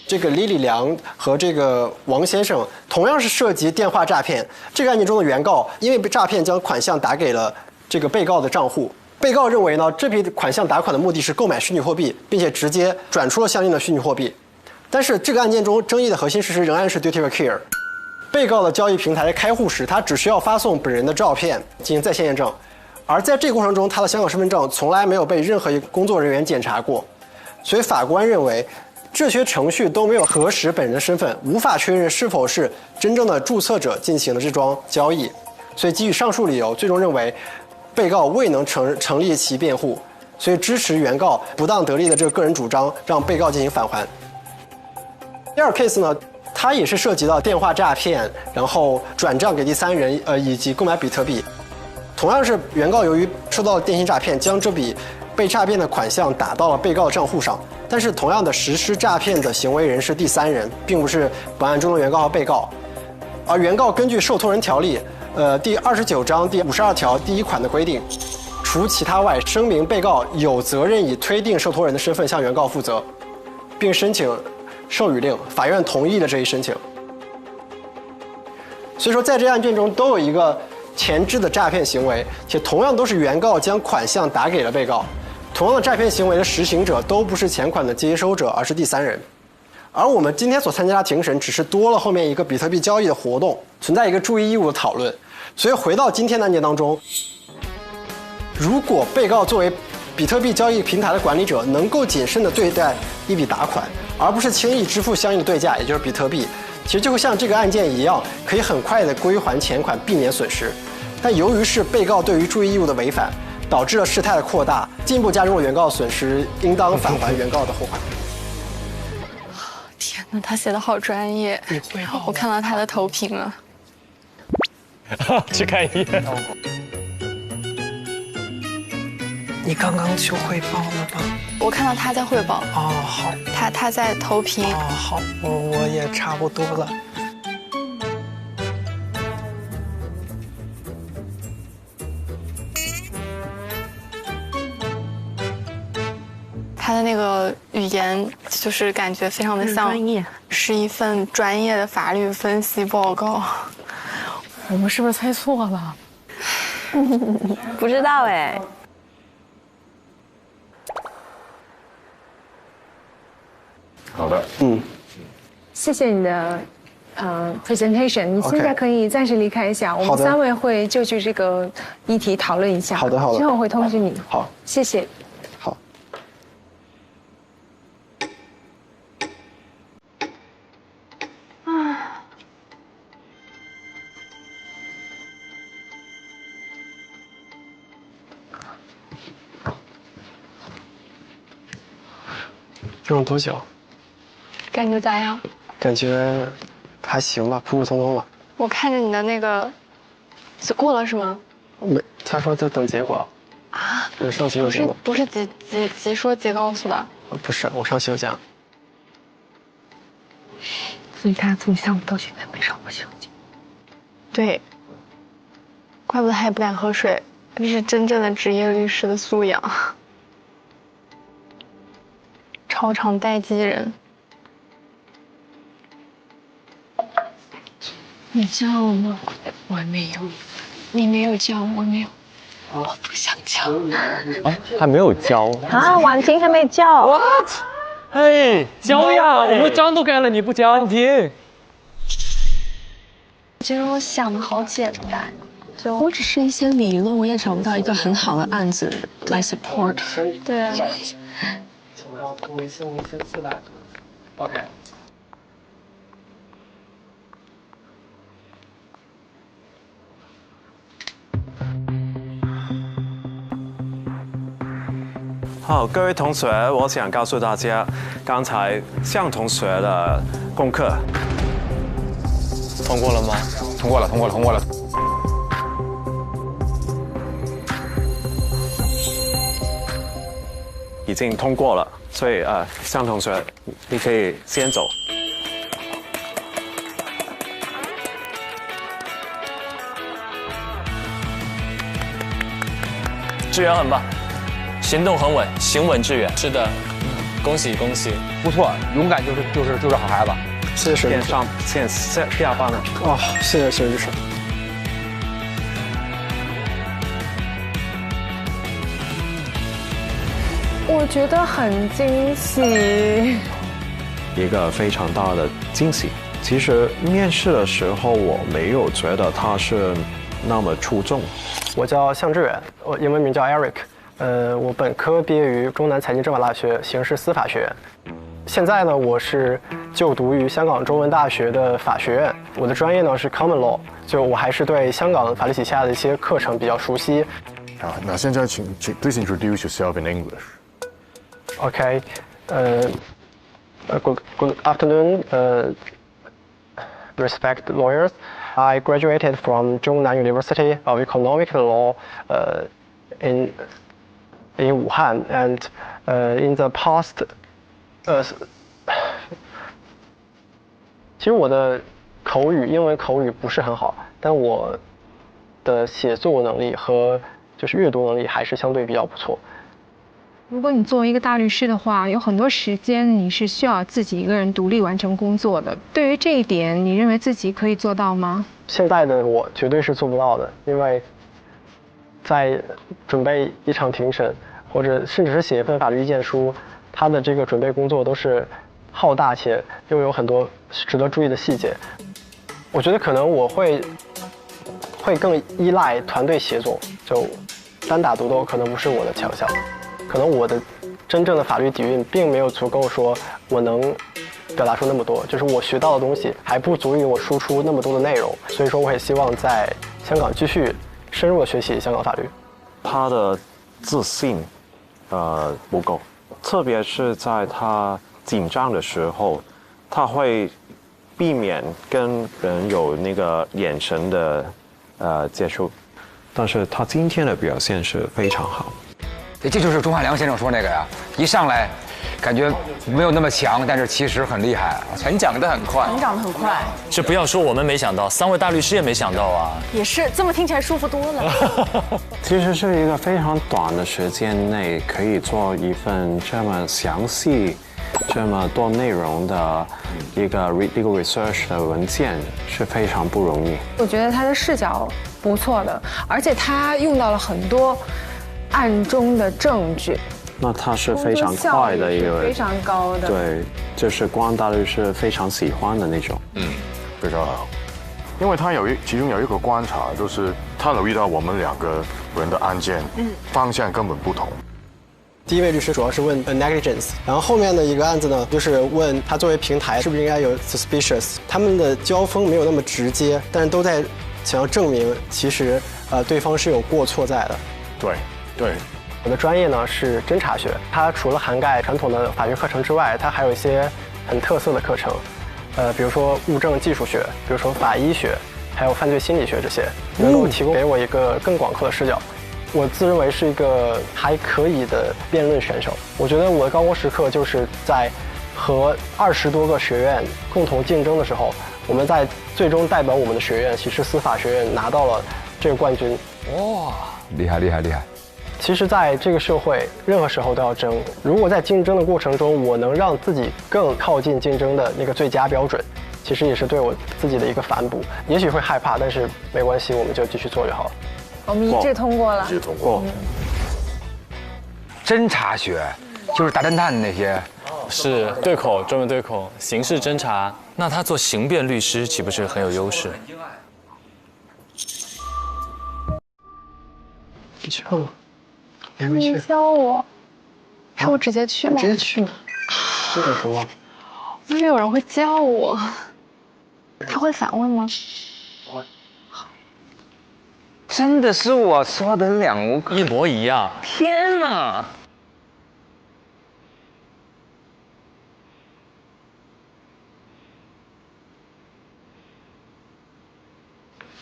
这个李良和这个王先生同样是涉及电话诈骗。这个案件中的原告因为被诈骗，将款项打给了这个被告的账户。被告认为呢，这笔款项打款的目的是购买虚拟货币，并且直接转出了相应的虚拟货币。但是这个案件中争议的核心事实仍然是 duty of care。被告的交易平台开户时，他只需要发送本人的照片进行在线验证，而在这个过程中，他的香港身份证从来没有被任何一个工作人员检查过。所以法官认为，这些程序都没有核实本人的身份，无法确认是否是真正的注册者进行了这桩交易。所以基于上述理由，最终认为被告未能成立其辩护，所以支持原告不当得利的这个个人主张，让被告进行返还。第二 case 呢，它也是涉及到电话诈骗，然后转账给第三人，以及购买比特币。同样是原告由于受到了电信诈骗，将这笔被诈骗的款项打到了被告账户上，但是同样的实施诈骗的行为人是第三人，并不是本案中的原告和被告。而原告根据受托人条例第29章第52条第1款的规定，除其他外，声明被告有责任以推定受托人的身份向原告负责，并申请授予令，法院同意了这一申请。所以说，在这案件中都有一个前置的诈骗行为，且同样都是原告将款项打给了被告，同样的诈骗行为的实行者都不是钱款的接收者，而是第三人。而我们今天所参加的庭审只是多了后面一个比特币交易的活动，存在一个注意义务的讨论。所以回到今天的案件当中，如果被告作为比特币交易平台的管理者，能够谨慎地对待一笔打款，而不是轻易支付相应的对价，也就是比特币，其实就会像这个案件一样，可以很快地归还钱款，避免损失。但由于是被告对于注意义务的违反，导致了事态的扩大，进一步加重了原告的损失，应当返还原告的货款。天哪，他写的好专业！我看到他的投屏了。去看一眼。你刚刚去汇报了吗？我看到他在汇报。哦，好。他在投屏。哦，好，我也差不多了。他的那个语言就是感觉非常的像，是一份专业的法律分析报告。我们是不是猜错了？不知道哎。好的，谢谢你的presentation， 你现在可以暂时离开一下，我们3位会就这个议题讨论一下。好的，好的。之后我会通知你。好，谢谢。好。用了多久？感觉咋样？感觉还行吧，普普通通吧。我看着你的那个，过了是吗？没，他说在等结果。啊？上期有讲吗？不是即说即告诉的。不是，我上期有讲。所以他做项目到现在没上过刑警。对，怪不得还不敢喝水，这是真正的职业律师的素养。超长待机人。你教我吗？我没有。你没有教，我没有。我不想教。啊，还没有教啊？婉婷还没教。What？ 嘿，教呀！我们章都改了，你不教，婉婷。我觉得我想的好简单，我只是一些理论，我也找不到一个很好的案子来 support。对啊。OK。好，各位同学，我想告诉大家，刚才向同学的功课通过了吗？通过了，通过了，通过了。已经通过了，所以向同学，你可以先走。志远很棒。行动很稳，行稳致远。是的，恭喜恭喜，不错，勇敢就是好孩子。谢谢水律师。现第二班了。哦，谢谢水律师。我觉得很惊喜，一个非常大的惊喜。其实面试的时候，我没有觉得他是那么出众。我叫向志远，我英文名叫 Eric。我本科毕业于中南财经政法大学刑事司法学院，现在呢，我是就读于香港中文大学的法学院，我的专业呢是 Common Law， 就我还是对香港法律体系下的一些课程比较熟悉。好，那现在请 please introduce yourself in English. Okay, good afternoon, respected lawyers. I graduated from Zhongnan University of Economic Law in Wuhan, and in the past, 其实我的英文口语不是很好，但我的写作能力和就是阅读能力还是相对比较不错。如果你作为一个大律师的话，有很多时间你是需要自己一个人独立完成工作的。对于这一点，你认为自己可以做到吗？现在的我绝对是做不到的，因为在准备一场庭审，或者甚至是写一份法律意见书，它的这个准备工作都是浩大且又有很多值得注意的细节。我觉得可能我会更依赖团队协作，就单打独斗可能不是我的强项。可能我的真正的法律底蕴并没有足够说我能表达出那么多，就是我学到的东西还不足以我输出那么多的内容，所以说我也希望在香港继续深入的学习香港法律。他的自信不够，特别是在他紧张的时候，他会避免跟人有那个眼神的接触，但是他今天的表现是非常好。这就是钟汉良先生说那个呀，一上来感觉没有那么强，但是其实很厉害，成长得很快。成长得很快。这不要说我们没想到，3位大律师也没想到啊。也是，这么听起来舒服多了。其实是一个非常短的时间内可以做一份这么详细、这么多内容的一个 legal research 的文件是非常不容易。我觉得他的视角不错的，而且他用到了很多暗中的证据。那他是非常快的一个，非常高的，对，就是光大律师非常喜欢的那种。非常好。因为他其中有一个观察，就是他留意到我们2个人的案件方向根本不同。第一位律师主要是问 negligence， 然后后面的一个案子呢，就是问他作为平台是不是应该有 suspicious。他们的交锋没有那么直接，但是都在想要证明其实对方是有过错在的。对。我的专业呢是侦查学，它除了涵盖传统的法学课程之外，它还有一些很特色的课程，比如说物证技术学，比如说法医学，还有犯罪心理学，这些能够提供给我一个更广阔的视角。我自认为是一个还可以的辩论选手。我觉得我的高光时刻就是在和20多个学院共同竞争的时候，我们在最终代表我们的学院喜事司法学院拿到了这个冠军。哇，厉害厉害厉害！其实，在这个社会，任何时候都要争。如果在竞争的过程中，我能让自己更靠近竞争的那个最佳标准，其实也是对我自己的一个反哺。也许会害怕，但是没关系，我们就继续做就好了。我们一致通过了。一致通过。侦查学就是大侦探那些，是对口，专门对口，刑事侦查。那他做刑辩律师岂不是很有优势？你去吗？你还没去？你教我，是我直接去吗？直接去吗？是有什么？我以为有人会教我。他会反问吗？真的是我说的2个一模一样。天哪！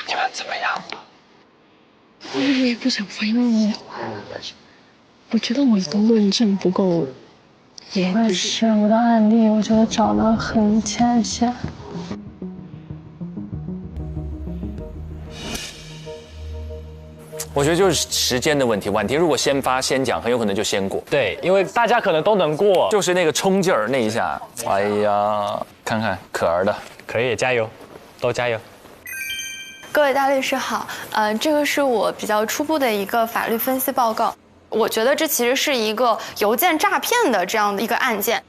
你们怎么样了？我也不想回你。我觉得我的论证不够严实，我的案例我觉得找得很浅显。我觉得就是时间的问题。婉婷如果先发先讲，很有可能就先过。对，因为大家可能都能过，就是那个冲劲儿那一下。哎呀，看看可儿的，可以加油，都加油。各位大律师好，这个是我比较初步的一个法律分析报告。我觉得这其实是一个邮件诈骗的这样的一个案件。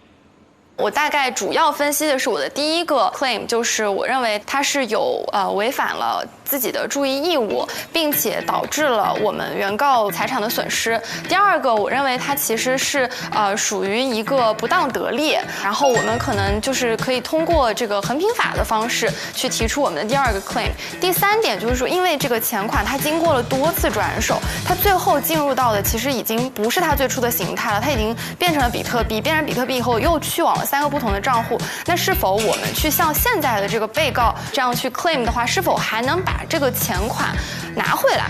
我大概主要分析的是我的第一个 claim， 就是我认为它是有违反了自己的注意义务，并且导致了我们原告财产的损失。第二个，我认为它其实是属于一个不当得利，然后我们可能就是可以通过这个衡平法的方式去提出我们的第二个 claim。第三点就是说，因为这个钱款它经过了多次转手，它最后进入到的其实已经不是它最初的形态了，它已经变成了比特币，变成比特币以后又去往了3个不同的账户。那是否我们去向现在的这个被告这样去 claim 的话，是否还能把这个钱款拿回来？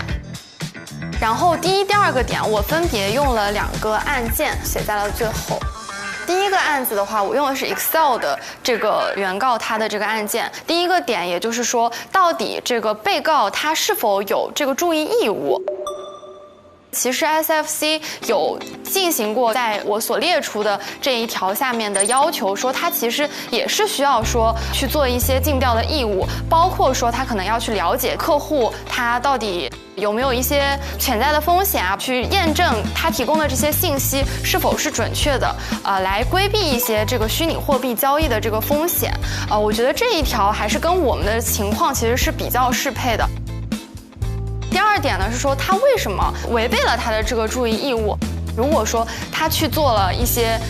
然后第一、第二个点，我分别用了2个案件写在了最后。第一个案子的话，我用的是 Excel 的这个原告他的这个案件。第一个点，也就是说，到底这个被告他是否有这个注意义务？其实 SFC 有进行过在我所列出的这一条下面的要求，说他其实也是需要说去做一些尽调的义务，包括说他可能要去了解客户他到底有没有一些潜在的风险啊，去验证他提供的这些信息是否是准确的，来规避一些这个虚拟货币交易的这个风险。我觉得这一条还是跟我们的情况其实是比较适配的。第二点呢是说他为什么违背了他的这个注意义务。如果说他去做了一些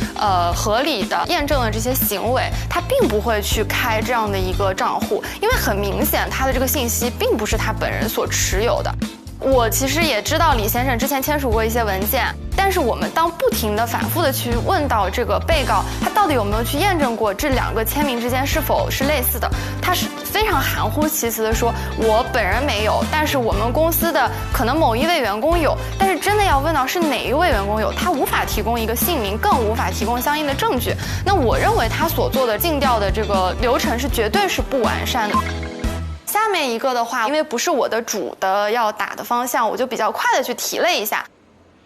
合理的验证的这些行为，他并不会去开这样的一个账户，因为很明显他的这个信息并不是他本人所持有的。我其实也知道李先生之前签署过一些文件，但是我们当不停的反复的去问到这个被告他到底有没有去验证过这2个签名之间是否是类似的，他是非常含糊其辞的说我本人没有，但是我们公司的可能某一位员工有，但是真的要问到是哪一位员工有，他无法提供一个姓名，更无法提供相应的证据。那我认为他所做的尽调的这个流程是绝对是不完善的。下面一个的话，因为不是我的主的要打的方向，我就比较快的去提了一下。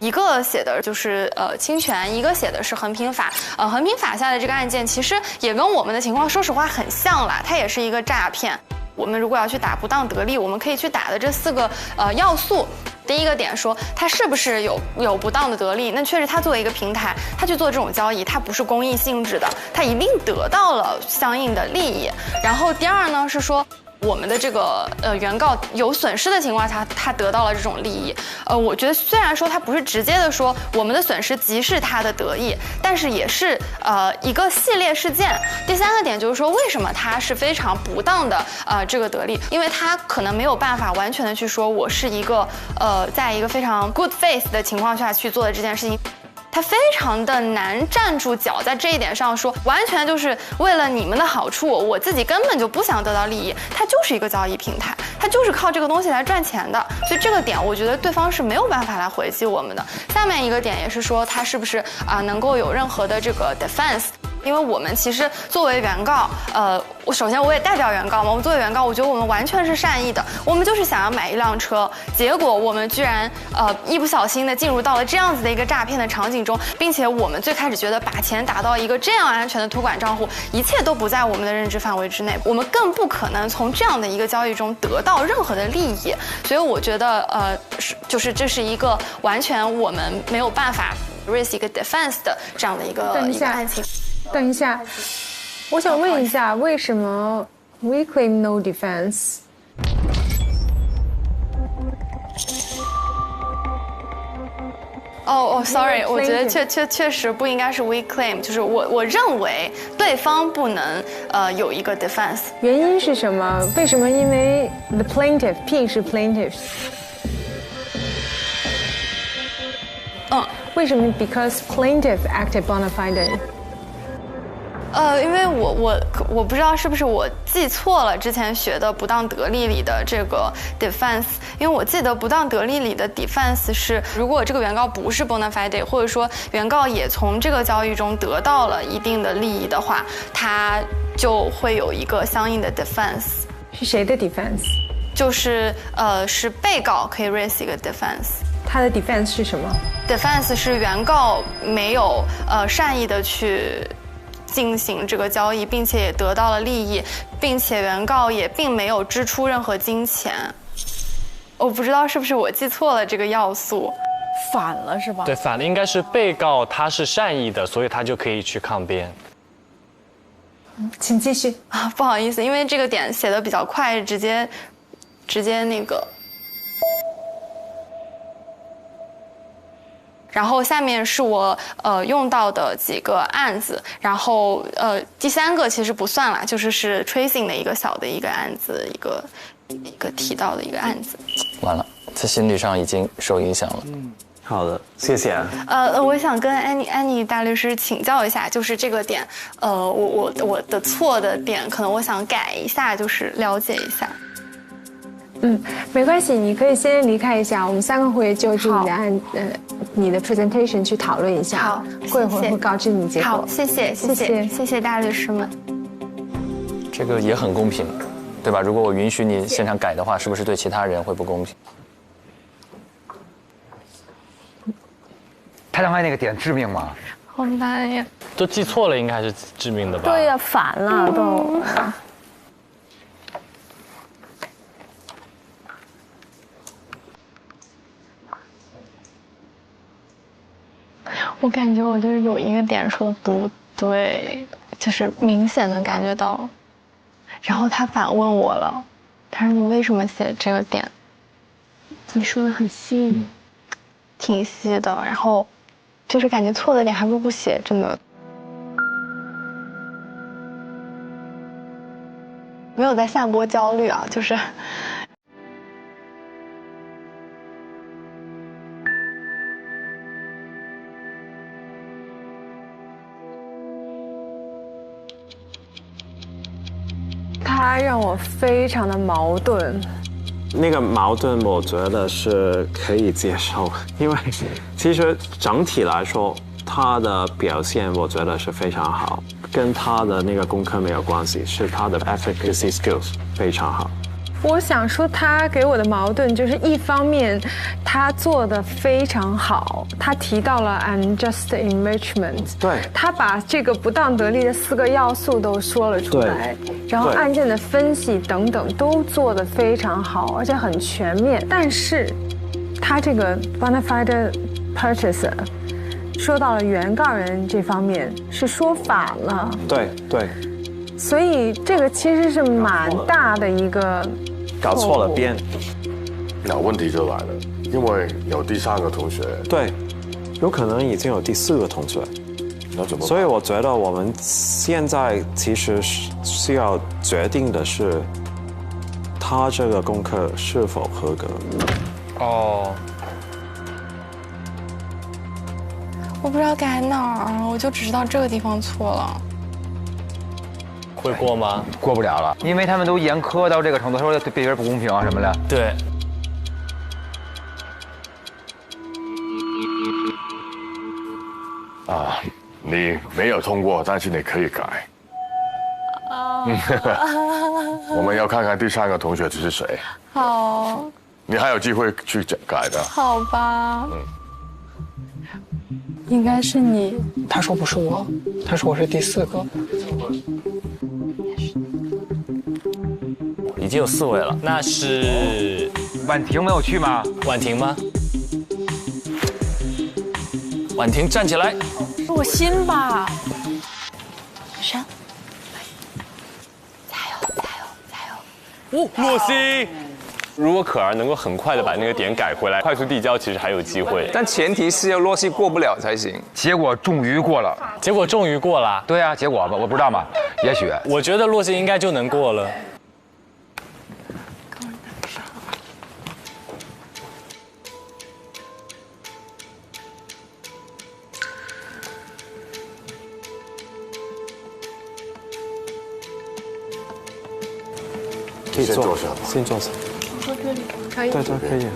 一个写的就是侵权，一个写的是衡平法。衡平法下的这个案件其实也跟我们的情况说实话很像啦，它也是一个诈骗。我们如果要去打不当得利，我们可以去打的这4个要素。第一个点说他是不是有不当的得利，那确实他作为一个平台，他去做这种交易，他不是公益性质的，他一定得到了相应的利益。然后第二呢是说，我们的这个原告有损失的情况下，他得到了这种利益。我觉得虽然说他不是直接的说我们的损失即是他的得益，但是也是一个系列事件。第三个点就是说，为什么他是非常不当的这个得利？因为他可能没有办法完全的去说我是一个在一个非常 good faith 的情况下去做的这件事情。他非常的难站住脚，在这一点上说，完全就是为了你们的好处，我自己根本就不想得到利益，它就是一个交易平台，它就是靠这个东西来赚钱的，所以这个点我觉得对方是没有办法来回击我们的。下面一个点也是说，他是不是能够有任何的这个 defense。因为我们其实作为原告，首先我也代表原告嘛，我们作为原告，我觉得我们完全是善意的，我们就是想要买一辆车，结果我们居然一不小心的进入到了这样子的一个诈骗的场景中，并且我们最开始觉得把钱打到一个这样安全的托管账户，一切都不在我们的认知范围之内，我们更不可能从这样的一个交易中得到任何的利益，所以我觉得就是这是一个完全我们没有办法 raise 一个 defense 的这样的一个案情。等一下，我想问一下，为什么 we claim no defense？ sorry， 我觉得确实不应该是 we claim， 就是我认为对方不能有一个 defense。原因是什么？为什么？因为 the plaintiff P 是 plaintiff。为什么 ？Because plaintiff acted bona fide。因为我不知道是不是我记错了之前学的不当得利里的这个 defense， 因为我记得不当得利里的 defense 是，如果这个原告不是 bona fide， 或者说原告也从这个交易中得到了一定的利益的话，他就会有一个相应的 defense。是谁的 defense？ 就是是被告可以 raise 一个 defense。他的 defense 是什么 ？defense 是原告没有善意的去进行这个交易，并且也得到了利益，并且原告也并没有支出任何金钱。我不知道是不是我记错了这个要素，反了是吧？对，反了，应该是被告他是善意的，所以他就可以去抗辩。请继续啊，不好意思，因为这个点写的比较快，直接那个。然后下面是我用到的几个案子，然后第三个其实不算啦，是 tracing 的一个小的一个案子，一个提到的一个案子。完了，在心理上已经受影响了。好的，谢谢。我想跟安妮大律师请教一下，就是这个点，我的错的点，可能我想改一下，就是了解一下。没关系，你可以先离开一下，我们3个会就着你的 presentation 去讨论一下。好，过一会儿会告知你结果。好，谢谢大律师们。这个也很公平，对吧？如果我允许你现场改的话，是不是对其他人会不公平？他刚才那个点致命吗？好难呀！都记错了，应该还是致命的吧？对呀，反了都。我感觉我就是有一个点说不对，就是明显的感觉到，然后他反问我了，他说你为什么写这个点？你说的很细，挺细的，然后就是感觉错的点还不如不写，真的没有在散播焦虑啊，就是。他让我非常的矛盾。那个矛盾，我觉得是可以接受，因为其实整体来说，他的表现我觉得是非常好，跟他的那个功课没有关系，是他的 efficacy skills 非常好。我想说，他给我的矛盾就是一方面，他做的非常好，他提到了 unjust enrichment， 对，他把这个不当得利的4个要素都说了出来，然后案件的分析等等都做得非常好，而且很全面。但是，他这个 bona fide purchaser 说到了原告人这方面是说反了，对。所以这个其实是蛮大的一个搞错了边，那问题就来了，因为有第3个同学，对，有可能已经有第4个同学，那怎么办？所以我觉得我们现在其实需要决定的是，他这个功课是否合格。哦，我不知道改哪儿，我就只知道这个地方错了。会过吗？过不了了，因为他们都严苛到这个程度，说对别人不公平啊什么的。对。你没有通过，但是你可以改。我们要看看第3个同学是谁。好。你还有机会去改的。好吧。应该是你。他说不是我，他说我是第4个。已经有4位了，那是婉婷没有去吗？婉婷吗？婉婷站起来。若心吧。山。若曦，如果可儿能够很快的把那个点改回来，快速递交，其实还有机会。但前提是要若曦过不了才行。结果终于过了。结果终于过了。对啊，结果吧，我不知道嘛，也许。我觉得若曦应该就能过了。可以坐下，先坐下。坐这里可以。对，可以。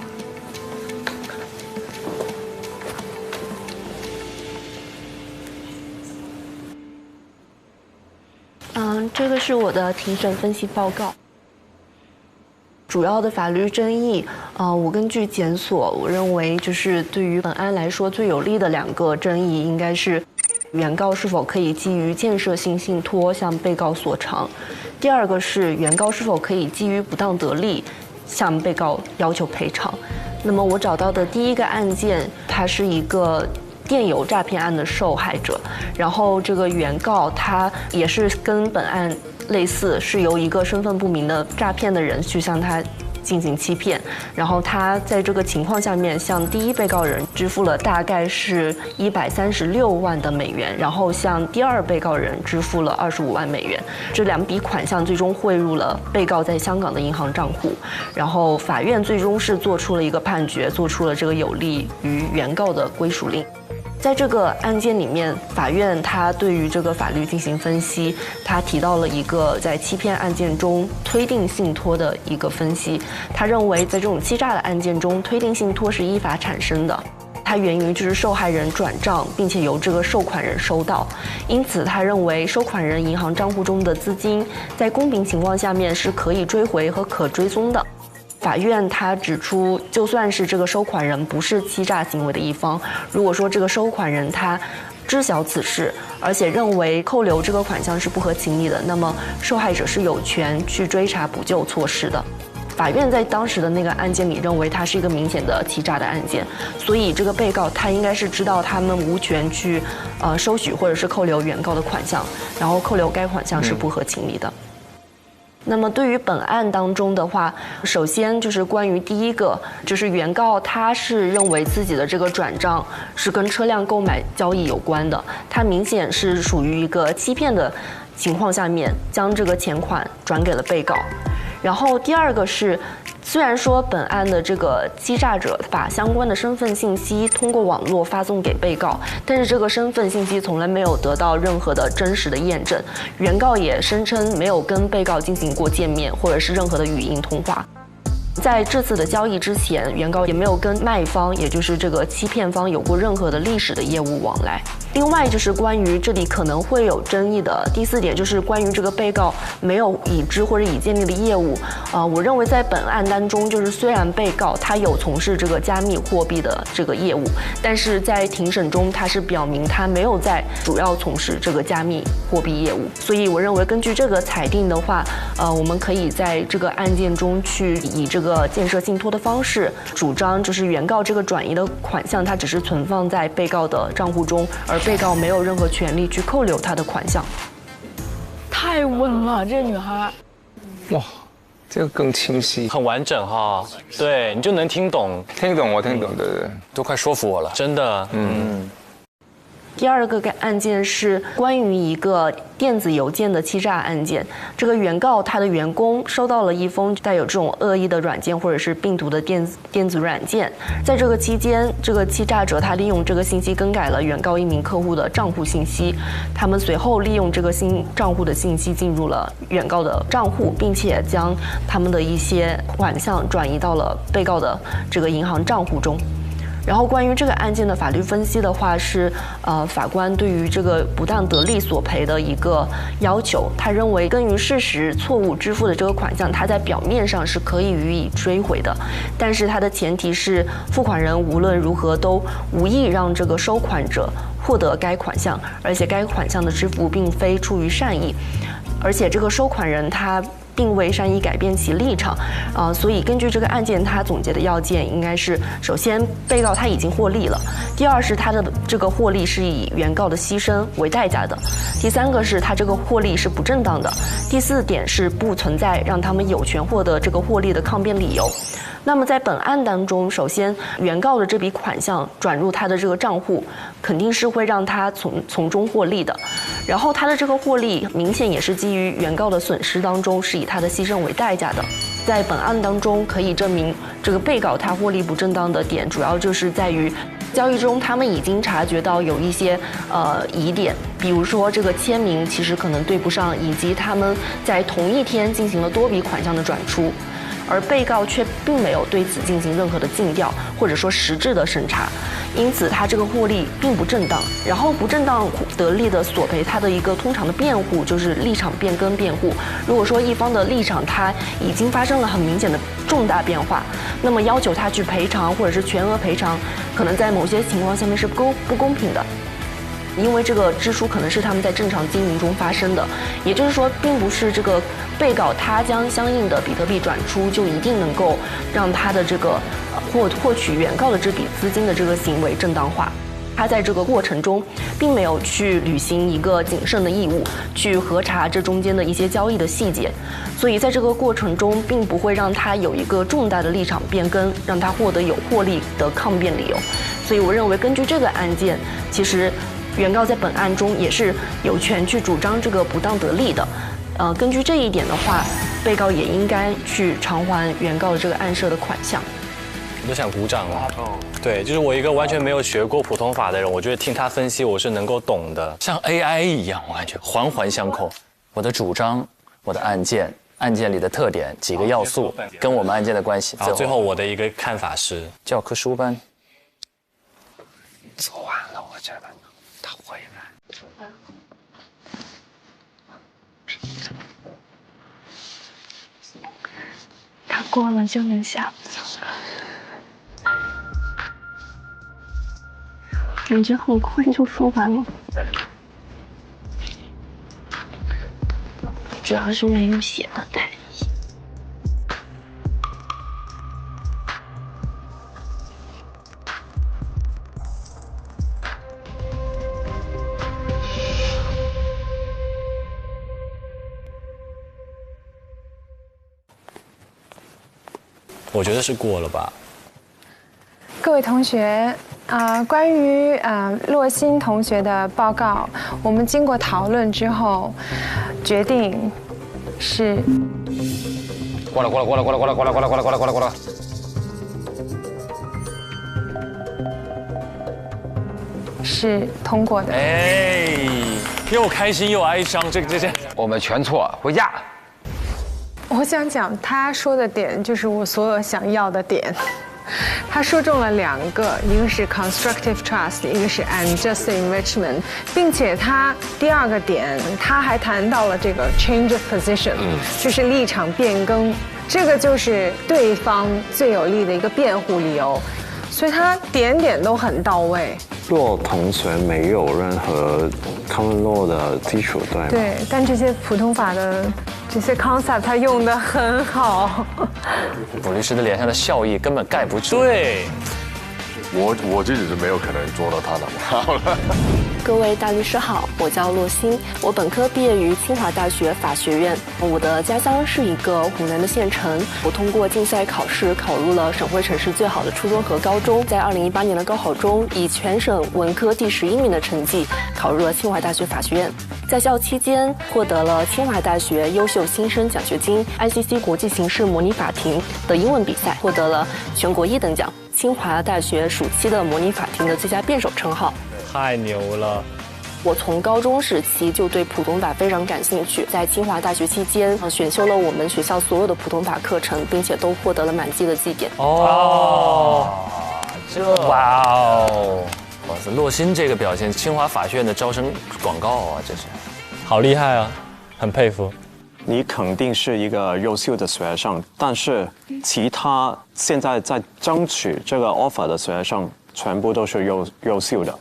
这个是我的庭审分析报告。主要的法律争议，我根据检索，我认为就是对于本案来说最有利的2个争议，应该是原告是否可以基于建设性信托向被告索偿。第2个是原告是否可以基于不当得利向被告要求赔偿。那么我找到的第1个案件，它是一个电邮诈骗案的受害者，然后这个原告他也是跟本案类似，是由一个身份不明的诈骗的人去向他进行欺骗，然后他在这个情况下面向第1被告人支付了大概是136万的美元，然后向第2被告人支付了25万美元。这2笔款项最终汇入了被告在香港的银行账户，然后法院最终是做出了一个判决，做出了这个有利于原告的归属令。在这个案件里面，法院他对于这个法律进行分析，他提到了一个在欺骗案件中推定信托的一个分析。他认为在这种欺诈的案件中，推定信托是依法产生的，它源于就是受害人转账，并且由这个收款人收到，因此他认为收款人银行账户中的资金在公平情况下面是可以追回和可追踪的。法院他指出，就算是这个收款人不是欺诈行为的一方，如果说这个收款人他知晓此事，而且认为扣留这个款项是不合情理的，那么受害者是有权去追查补救措施的。法院在当时的那个案件里认为它是一个明显的欺诈的案件，所以这个被告他应该是知道他们无权去收取或者是扣留原告的款项，然后扣留该款项是不合情理的。那么对于本案当中的话，首先就是关于第1个，就是原告他是认为自己的这个转账是跟车辆购买交易有关的，他明显是属于一个欺骗的情况下面将这个钱款转给了被告。然后第2个是，虽然说本案的这个欺诈者把相关的身份信息通过网络发送给被告，但是这个身份信息从来没有得到任何的真实的验证，原告也声称没有跟被告进行过见面或者是任何的语音通话。在这次的交易之前，原告也没有跟卖方，也就是这个欺骗方有过任何的历史的业务往来。另外就是关于这里可能会有争议的第4点，就是关于这个被告没有已知或者已建立的业务。我认为在本案当中，就是虽然被告他有从事这个加密货币的这个业务，但是在庭审中他是表明他没有在主要从事这个加密货币业务。所以我认为根据这个裁定的话，我们可以在这个案件中去以这个建设信托的方式主张，就是原告这个转移的款项它只是存放在被告的账户中，而被告没有任何权利去扣留他的款项。太稳了，这个女孩。哇，这个更清晰，很完整哈。对，你就能听懂。听懂，我听懂，对对，都快说服我了，真的。第2个案件是关于一个电子邮件的欺诈案件。这个原告他的员工收到了一封带有这种恶意的软件或者是病毒的电子软件，在这个期间，这个欺诈者他利用这个信息更改了原告一名客户的账户信息，他们随后利用这个新账户的信息进入了原告的账户，并且将他们的一些款项转移到了被告的这个银行账户中。然后关于这个案件的法律分析的话是，法官对于这个不当得利索赔的一个要求，他认为根于事实错误支付的这个款项，它在表面上是可以予以追回的，但是它的前提是付款人无论如何都无意让这个收款者获得该款项，而且该款项的支付并非出于善意，而且这个收款人他并未善意改变其立场，所以根据这个案件，他总结的要件应该是：首先，被告他已经获利了；第二是他的这个获利是以原告的牺牲为代价的；第三个是他这个获利是不正当的；第四点是不存在让他们有权获得这个获利的抗辩理由。那么在本案当中，首先原告的这笔款项转入他的这个账户，肯定是会让他从中获利的。然后他的这个获利明显也是基于原告的损失当中是以他的牺牲为代价的。在本案当中可以证明这个被告他获利不正当的点，主要就是在于交易中他们已经察觉到有一些疑点，比如说这个签名其实可能对不上，以及他们在同一天进行了多笔款项的转出。而被告却并没有对此进行任何的尽调，或者说实质的审查，因此他这个获利并不正当。然后不正当得利的索赔，他的一个通常的辩护就是立场变更辩护。如果说一方的立场他已经发生了很明显的重大变化，那么要求他去赔偿或者是全额赔偿，可能在某些情况下面是不公平的。因为这个支出可能是他们在正常经营中发生的，也就是说，并不是这个被告他将相应的比特币转出就一定能够让他的这个获取原告的这笔资金的这个行为正当化。他在这个过程中并没有去履行一个谨慎的义务，去核查这中间的一些交易的细节，所以在这个过程中并不会让他有一个重大的立场变更，让他获得有获利的抗辩理由。所以我认为根据这个案件，其实原告在本案中也是有权去主张这个不当得利的，根据这一点的话，被告也应该去偿还原告的这个案涉的款项。我都想鼓掌了。对，就是我一个完全没有学过普通法的人，我觉得听他分析我是能够懂的，像 AI 一样，我感觉环环相扣。我的主张，我的案件里的特点，几个要素跟我们案件的关系。最后我的一个看法是，教科书般做完了，我觉得他回来。他过了就能下。感觉很快就说完了，主要是没有写的太细。我觉得是过了吧。各位同学，关于洛欣同学的报告，我们经过讨论之后，决定是过了，是通过的。哎，又开心又哀伤，这。我们全错，回家。我想讲他说的点，就是我所有想要的点。他说中了两个，一个是 constructive trust， 一个是 unjust enrichment， 并且他第二个点他还谈到了这个 change of position， 就是立场变更，这个就是对方最有力的一个辩护理由，所以他点点都很到位。洛同学没有任何 common law 的基础，对吗？对，但这些普通法的这些 concept 他用得很好。卜律师的脸上的笑意根本盖不住。对，我自己是没有可能做到他的。好了。各位大律师好，我叫洛欣，我本科毕业于清华大学法学院。我的家乡是一个湖南的县城，我通过竞赛考试考入了省会城市最好的初中和高中，在2018年的高考中以全省文科第11名的成绩考入了清华大学法学院。在校期间获得了清华大学优秀新生奖学金、ICC 国际刑事模拟法庭的英文比赛，获得了全国1等奖，清华大学暑期的模拟法庭的最佳辩手称号。太牛了！我从高中时期就对普通法非常感兴趣，在清华大学期间选修了我们学校所有的普通法课程，并且都获得了满绩的绩点。哇哦，哇塞，洛欣这个表现，清华法学院的招生广告啊，这是，好厉害啊，很佩服。你肯定是一个优秀的学生，但是其他现在在争取这个 offer 的学生全部都是优秀的，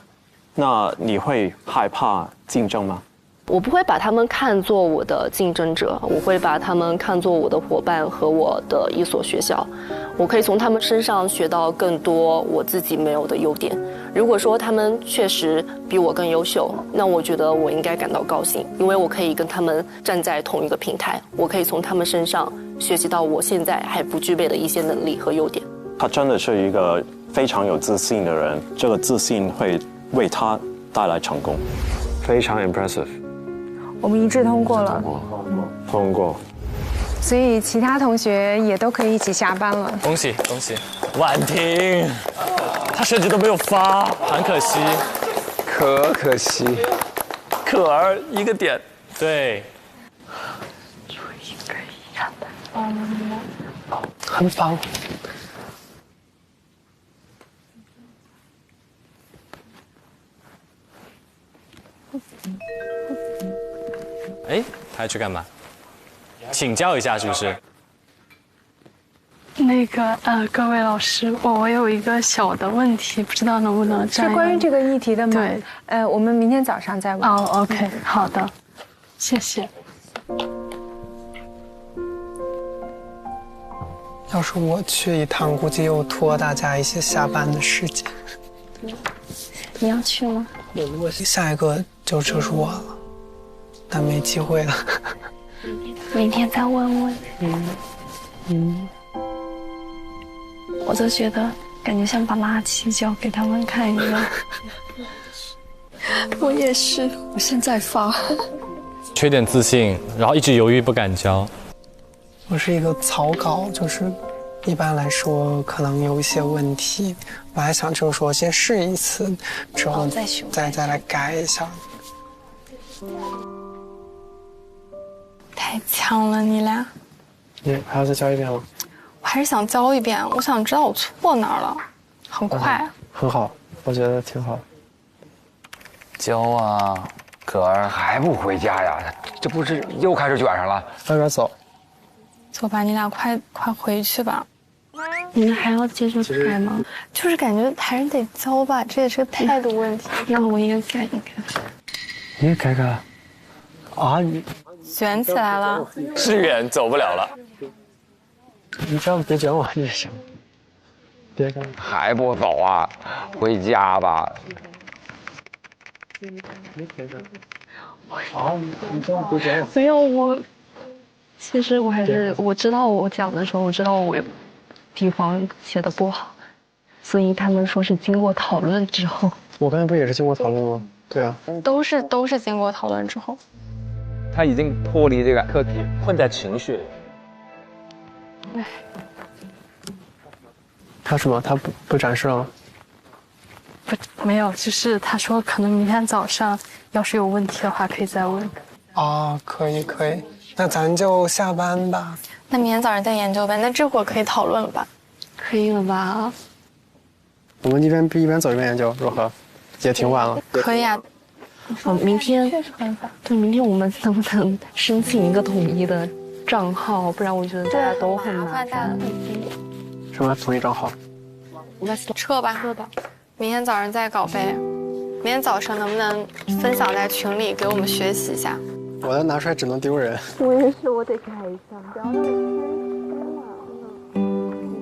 那你会害怕竞争吗？我不会把他们看作我的竞争者，我会把他们看作我的伙伴和我的一所学校。我可以从他们身上学到更多我自己没有的优点。如果说他们确实比我更优秀，那我觉得我应该感到高兴，因为我可以跟他们站在同一个平台，我可以从他们身上学习到我现在还不具备的一些能力和优点。他真的是一个非常有自信的人，这个自信会为他带来成功，非常 impressive。我们一致通过了，通过，所以其他同学也都可以一起下班了。恭喜恭喜，婉婷，他甚至都没有发，很可惜，可惜，可儿一个点，对，就一个一样的，很棒。哎，他要去干嘛？请教一下是不是？那个各位老师，我有一个小的问题，不知道能不能是关于这个议题的吗？对，我们明天早上再问。哦 ，OK， 好的，谢谢。要是我去一趟，估计又拖大家一些下班的时间。你要去吗？我下一个就是我了，但没机会了。明天再问问。我就觉得感觉像把垃圾交给他们看一样。我也是，我现在发。缺点自信，然后一直犹豫不敢交。我是一个草稿，就是一般来说可能有一些问题，我还想就是说先试一次，之后再来改一下。太强了，你俩。你还要再交一遍吗？我还是想交一遍，我想知道我错哪儿了。很快。很好，我觉得挺好。交啊，可儿还不回家呀？这不是又开始卷上了？快点走。走吧，你俩快回去吧。你们还要接着改吗？就是感觉还是得交吧，这也是个态度问题。那我也改一改。你也改改。啊，你卷起来了。是远走不了了。你这样别卷我也行。别干。还不走啊？回家吧。好，你这样不卷。没有我。其实我知道我讲的时候，我知道我有地方写的不好，所以他们说是经过讨论之后。我刚才不也是经过讨论吗？对啊，都是经过讨论之后。他已经脱离这个课题，混在情绪里。他什么？他不展示了？没有，就是他说可能明天早上要是有问题的话可以再问。哦，可以，那咱就下班吧。那明天早上再研究呗。那这会儿可以讨论了吧？可以了吧？我们一边走一边研究，如何？也挺晚了。可以啊。明天确实很早。对，明天我们能不能申请一个统一的账号？不然我觉得大家都很麻烦。什么统一账号？撤吧。明天早上再搞呗。明天早上能不能分享在群里给我们学习一下？我的拿出来只能丢人。我也是，我得改一下，不要让人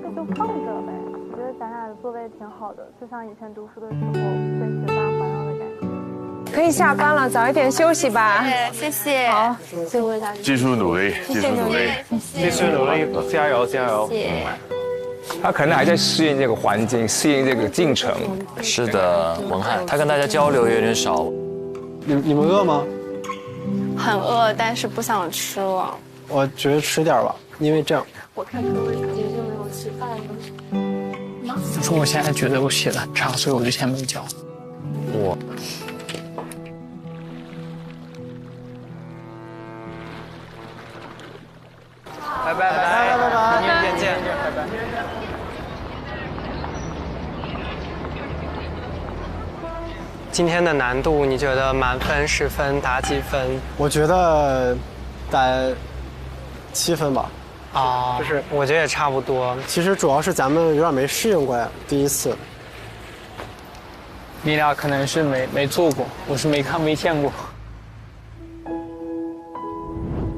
这就放着呗。我觉得咱俩的座位挺好的，就像以前读书的时候跟学霸环绕的感觉。可以下班了，早一点休息吧。谢谢。好，谢谢大家。继续努力，继续努力，继续努力，加油！谢谢。他可能还在适应这个环境，适应这个进程。是的，文翰，他跟大家交流有点少。你们饿吗？很饿，但是不想吃了。我觉得吃点吧，因为这样。我看课文直接就没有吃饭了。我说我现在觉得我写的很差，所以我就先没交。我。拜拜，明天见，拜拜。今天的难度，你觉得满分10分打几分？我觉得打7分吧。啊，就是我觉得也差不多。其实主要是咱们有点没适应过呀，第一次。你俩可能是没做过，我是没见过。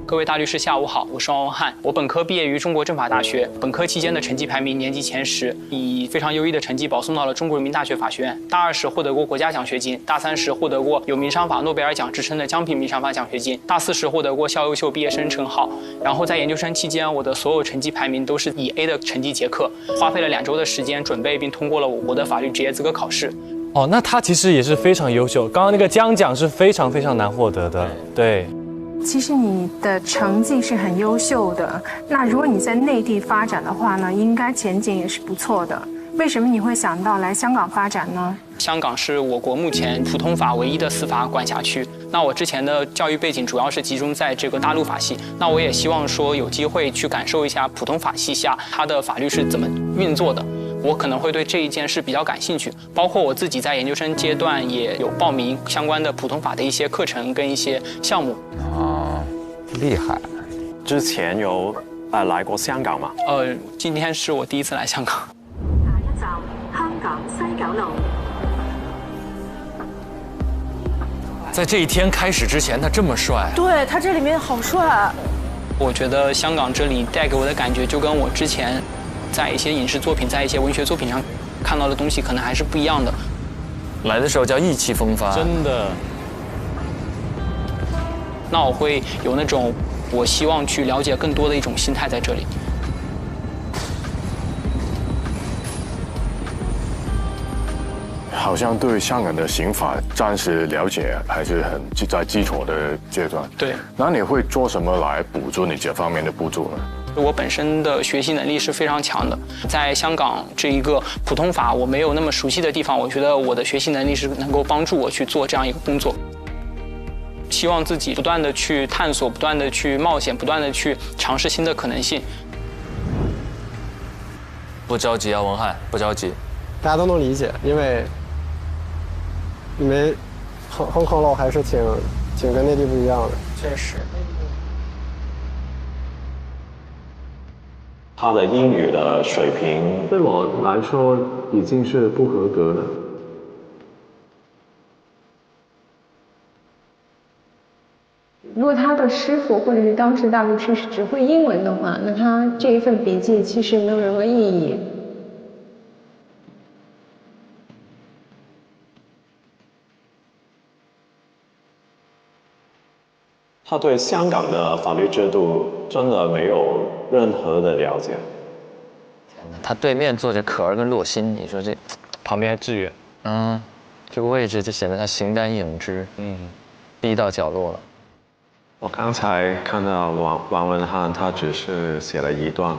各位大律师，下午好，我是王文翰。我本科毕业于中国政法大学，本科期间的成绩排名年级前10，以非常优异的成绩保送到了中国人民大学法学院。大2时获得过国家奖学金，大3时获得过有民商法诺贝尔奖之称的江平民商法奖学金，大4时获得过校优秀毕业生称号。然后在研究生期间，我的所有成绩排名都是以 A 的成绩结课，花费了2周的时间准备并通过了我国的法律职业资格考试。哦，那他其实也是非常优秀。刚刚那个江奖是非常难获得的，对。其实你的成绩是很优秀的，那如果你在内地发展的话呢，应该前景也是不错的。为什么你会想到来香港发展呢？香港是我国目前普通法唯一的司法管辖区。那我之前的教育背景主要是集中在这个大陆法系，那我也希望说有机会去感受一下普通法系下它的法律是怎么运作的。我可能会对这一件事比较感兴趣，包括我自己在研究生阶段也有报名相关的普通法的一些课程跟一些项目。啊，厉害！之前有来过香港吗？今天是我第一次来香港。下一站香港西九龍。在这一天开始之前，他这么帅。对，他这里面好帅。我觉得香港这里带给我的感觉就跟我之前在一些影视作品、在一些文学作品上看到的东西可能还是不一样的。来的时候叫意气风发，真的。那我会有那种我希望去了解更多的一种心态在这里。好像对香港的刑法暂时了解还是很在基础的阶段。对。那你会做什么来补足你这方面的不足呢？我本身的学习能力是非常强的，在香港这一个普通法我没有那么熟悉的地方，我觉得我的学习能力是能够帮助我去做这样一个工作。希望自己不断的去探索，不断的去冒险，不断的去尝试新的可能性。不着急啊，文翰，不着急。大家都能理解，因为你们哼喽还是挺跟内地不一样的。确实。他的英语的水平对我来说已经是不合格了。如果他的师傅或者是当时大律师是只会英文的话，那他这一份笔记其实没有任何意义。他对香港的法律制度真的没有任何的了解。他对面坐着可儿跟洛欣，你说这旁边志远，这个位置就显得他形单影只，逼到角落了。我刚才看到王文翰，他只是写了一段。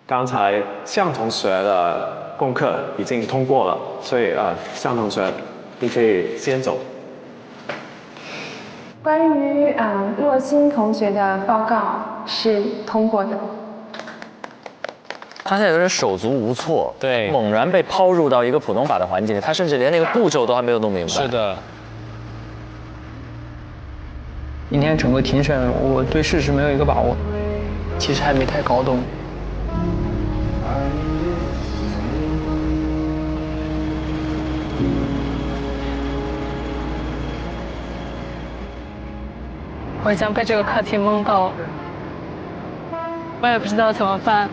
刚才向同学的功课已经通过了，所以向同学，你可以先走。关于洛欣同学的报告是通过的。他现在有点手足无措，对，猛然被抛入到一个普通法的环境里，他甚至连那个步骤都还没有弄明白。是的。今天整个庭审，我对事实没有一个把握，其实还没太搞懂。我已经被这个课题蒙到了，我也不知道怎么办。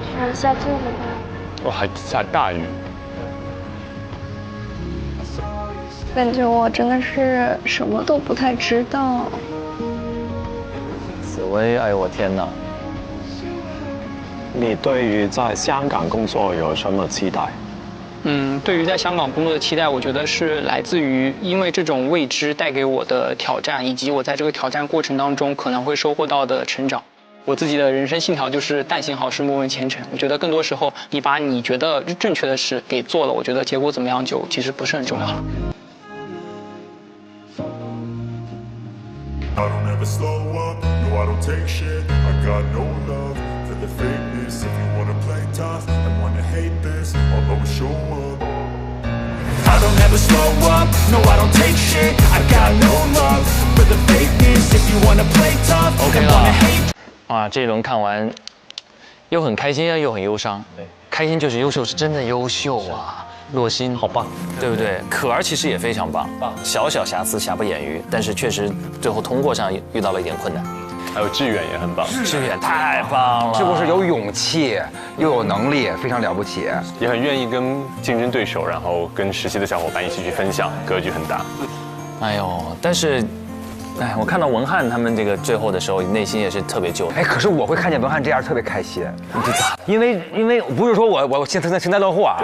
突然下这么大，哇，还下大雨。感觉我真的是什么都不太知道。紫薇，哎呦我天哪！你对于在香港工作有什么期待？对于在香港工作的期待，我觉得是来自于因为这种未知带给我的挑战，以及我在这个挑战过程当中可能会收获到的成长。我自己的人生信条就是但行好事，莫问前程。我觉得更多时候，你把你觉得正确的事给做了，我觉得结果怎么样就其实不是很重要了。I don't ever slow up, no I don't take shit. I got no love for the fakeness. If you wanna play tough and wanna hate this, I'll always show up. I don't ever slow up, no I don't take shit. I got no love for the fakeness. If you wanna play tough and wanna hate. 啊，这一轮看完，又很开心啊，又很忧伤。对，开心就是优秀，是真的优秀啊。洛欣好棒，对不对？可儿其实也非常棒，小小瑕疵瑕不掩瑜，但是确实最后通过上遇到了一点困难。还有志远也很棒，志远太棒了，是不是有勇气又有能力，非常了不起，也很愿意跟竞争对手，然后跟实习的小伙伴一起去分享，格局很大。哎呦，但是。哎，我看到文翰他们这个最后的时候，内心也是特别揪。哎，可是我会看见文翰这样特别开心。你这咋？因为不是说我幸灾乐祸啊，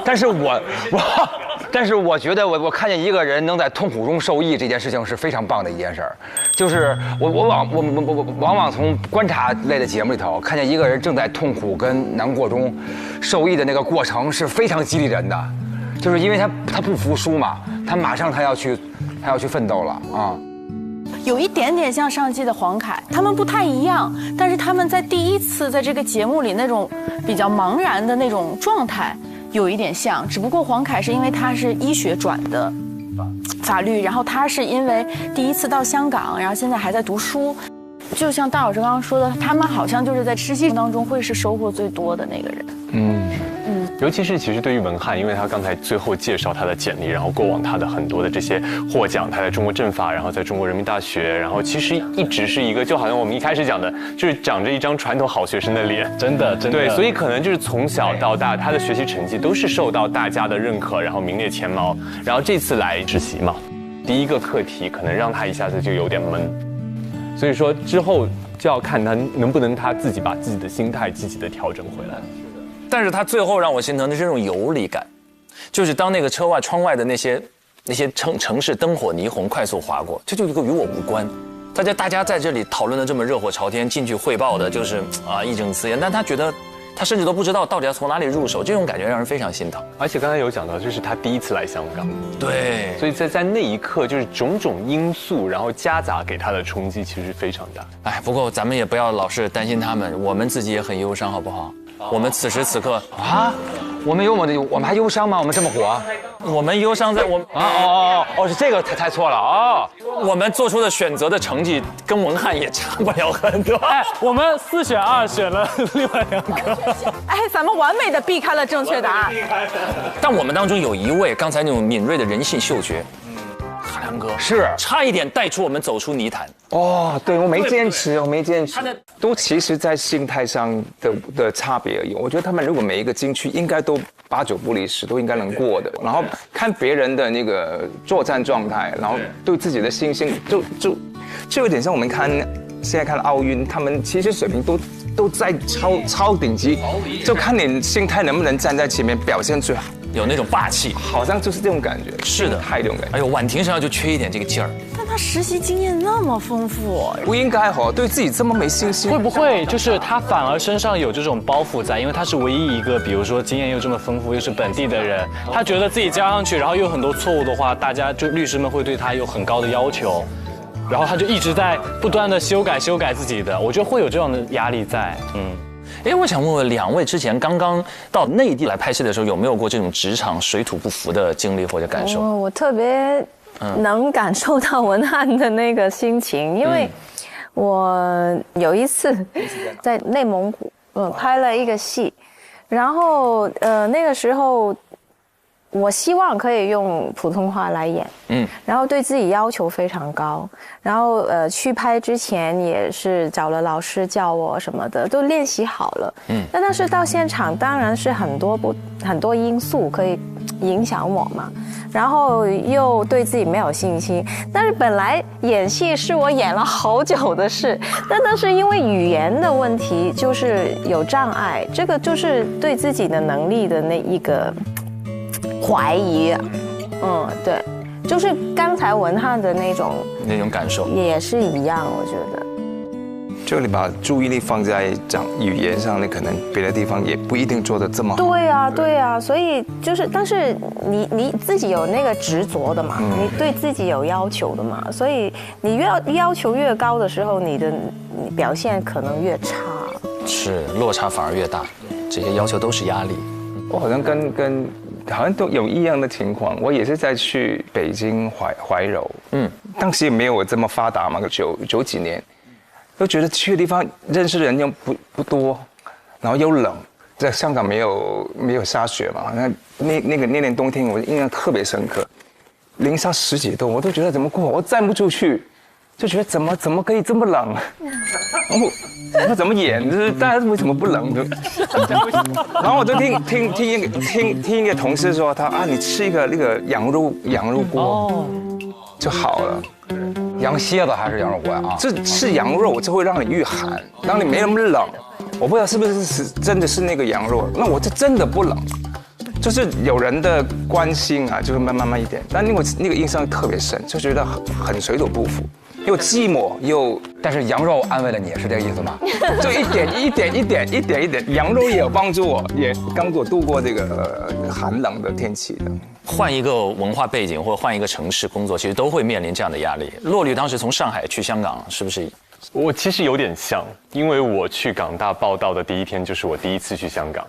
但是我觉得我看见一个人能在痛苦中受益这件事情是非常棒的一件事儿。就是我往往从观察类的节目里头看见一个人正在痛苦跟难过中受益的那个过程是非常激励人的，就是因为他不服输嘛，他马上他要去奋斗了啊。有一点点像上季的黄凯，他们不太一样，但是他们在第一次在这个节目里那种比较茫然的那种状态有一点像，只不过黄凯是因为他是医学转的法律，然后他是因为第一次到香港，然后现在还在读书。就像大老师刚刚说的，他们好像就是在实习当中会是收获最多的那个人。尤其是其实对于文翰，因为他刚才最后介绍他的简历，然后过往他的很多的这些获奖，他在中国政法，然后在中国人民大学，然后其实一直是一个，就好像我们一开始讲的，就是长着一张传统好学生的脸，真的。对，所以可能就是从小到大，他的学习成绩都是受到大家的认可，然后名列前茅。然后这次来实习嘛，第一个课题可能让他一下子就有点闷，所以说之后就要看他能不能他自己把自己的心态积极的调整回来。但是他最后让我心疼的是这种游离感，就是当那个窗外的那些城市灯火霓虹快速划过，这就一个与我无关。大家在这里讨论的这么热火朝天，进去汇报的就是义正辞严，但他觉得他甚至都不知道到底要从哪里入手，这种感觉让人非常心疼。而且刚才有讲到，这是他第一次来香港，对，所以在那一刻，就是种种因素，然后夹杂给他的冲击其实非常大。哎，不过咱们也不要老是担心他们，我们自己也很忧伤，好不好？我们此时此刻啊，我们还忧伤吗？我们这么火，我们忧伤在我是这个猜错了啊！我们做出的选择的成绩跟文翰也差不了很多。哎，我们4选2选了另外2个。哎，咱们完美的避开了正确答案。但我们当中有一位刚才那种敏锐的人性嗅觉，海良哥是差一点带出我们走出泥潭。对，我没坚持，都其实在心态上的差别而已。我觉得他们如果每一个进去，应该都8、9不离10，都应该能过的。然后看别人的那个作战状态，然后对自己的信心，就有点像我们现在看奥运，他们其实水平都在超顶级，就看你心态能不能站在前面表现最好。有那种霸气，好像就是这种感觉。是的，太这种感觉。哎呦，婉婷身上就缺一点这个劲儿。但他实习经验那么丰富，不应该对自己这么没信心。会不会就是他反而身上有这种包袱在？因为他是唯一一个，比如说经验又这么丰富，又是本地的人，他觉得自己加上去，然后又有很多错误的话，大家就律师们会对他有很高的要求，然后他就一直在不断的修改自己的。我觉得会有这样的压力在。哎，我想问问2位，之前刚刚到内地来拍戏的时候，有没有过这种职场水土不服的经历或者感受？我特别能感受到文翰的那个心情，因为我有一次在内蒙古拍了一个戏，然后那个时候我希望可以用普通话来演，然后对自己要求非常高，然后去拍之前也是找了老师教我什么的，都练习好了，但是到现场当然是很多因素可以影响我嘛，然后又对自己没有信心，但是本来演戏是我演了好久的事，但是因为语言的问题就是有障碍，这个就是对自己的能力的那一个怀疑，对，就是刚才文翰的那种感受也是一样，我觉得。就你把注意力放在讲语言上，你可能别的地方也不一定做得这么好。对啊，对啊，所以就是，但是你自己有那个执着的嘛，你对自己有要求的嘛，所以你要求越高的时候，你表现可能越差。是落差反而越大，这些要求都是压力。我好像跟好像都有一样的情况，我也是在去北京怀柔，当时也没有这么发达嘛，九几年，都觉得去的地方认识的人又不多，然后又冷，在香港没有下雪嘛，那年冬天我印象特别深刻，零下10几度，我都觉得怎么过，我站不出去，就觉得怎么可以这么冷，我怎么演？就是大家为什么不冷的？然后我就听一个同事说，你吃一个那个羊肉锅就好了。羊蝎子还是羊肉锅啊？这吃羊肉就会让你御寒，让你没那么冷。我不知道是不是真的是那个羊肉，那我这真的不冷。就是有人的关心啊，就是慢慢一点。但那个印象特别深，就觉得很水土不服。又寂寞又，但是羊肉安慰了你，是这个意思吗？就一点，羊肉也有帮助我，也帮助我度过这个寒冷的天气的。换一个文化背景或者换一个城市工作，其实都会面临这样的压力。洛律当时从上海去香港，是不是？我其实有点像，因为我去港大报道的第一天就是我第一次去香港，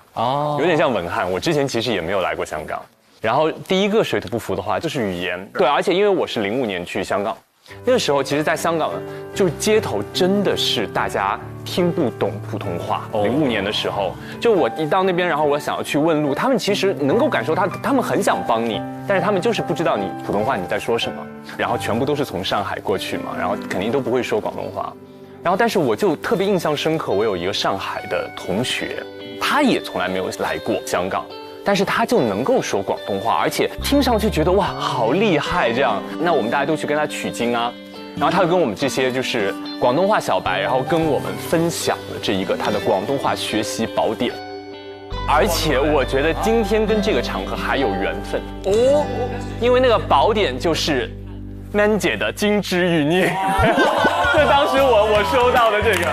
有点像文翰。我之前其实也没有来过香港，然后第一个水土不服的话就是语言，对，而且因为我是05年去香港。那个时候，其实，在香港，就是街头真的是大家听不懂普通话。05年的时候，就我一到那边，然后我想要去问路，他们其实能够感受他们很想帮你，但是他们就是不知道你普通话你在说什么。然后全部都是从上海过去嘛，然后肯定都不会说广东话。然后，但是我就特别印象深刻，我有一个上海的同学，他也从来没有来过香港。但是他就能够说广东话，而且听上去觉得哇好厉害这样。那我们大家都去跟他取经啊，然后他跟我们这些就是广东话小白，然后跟我们分享了这一个他的广东话学习宝典。而且我觉得今天跟这个场合还有缘分哦，因为那个宝典就是Man 姐的金枝玉孽，就当时我收到的这个，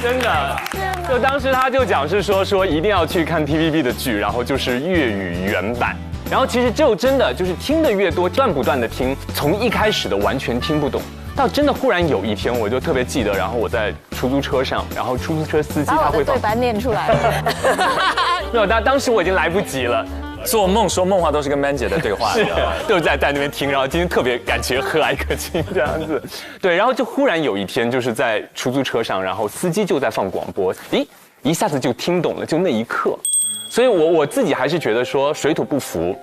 真的。就当时他就讲是说一定要去看 TVB 的剧，然后就是粤语原版，然后其实就真的就是听得越多，不断的听，从一开始的完全听不懂，到真的忽然有一天我就特别记得，然后我在出租车上，然后出租车司机他会把对白念出来了，没有，当时我已经来不及了。做梦说梦话都是跟 Man 姐的对话，是都在那边听，然后今天特别感觉和蔼可亲这样子，对，然后就忽然有一天就是在出租车上，然后司机就在放广播，一下子就听懂了，就那一刻，所以我自己还是觉得说水土不服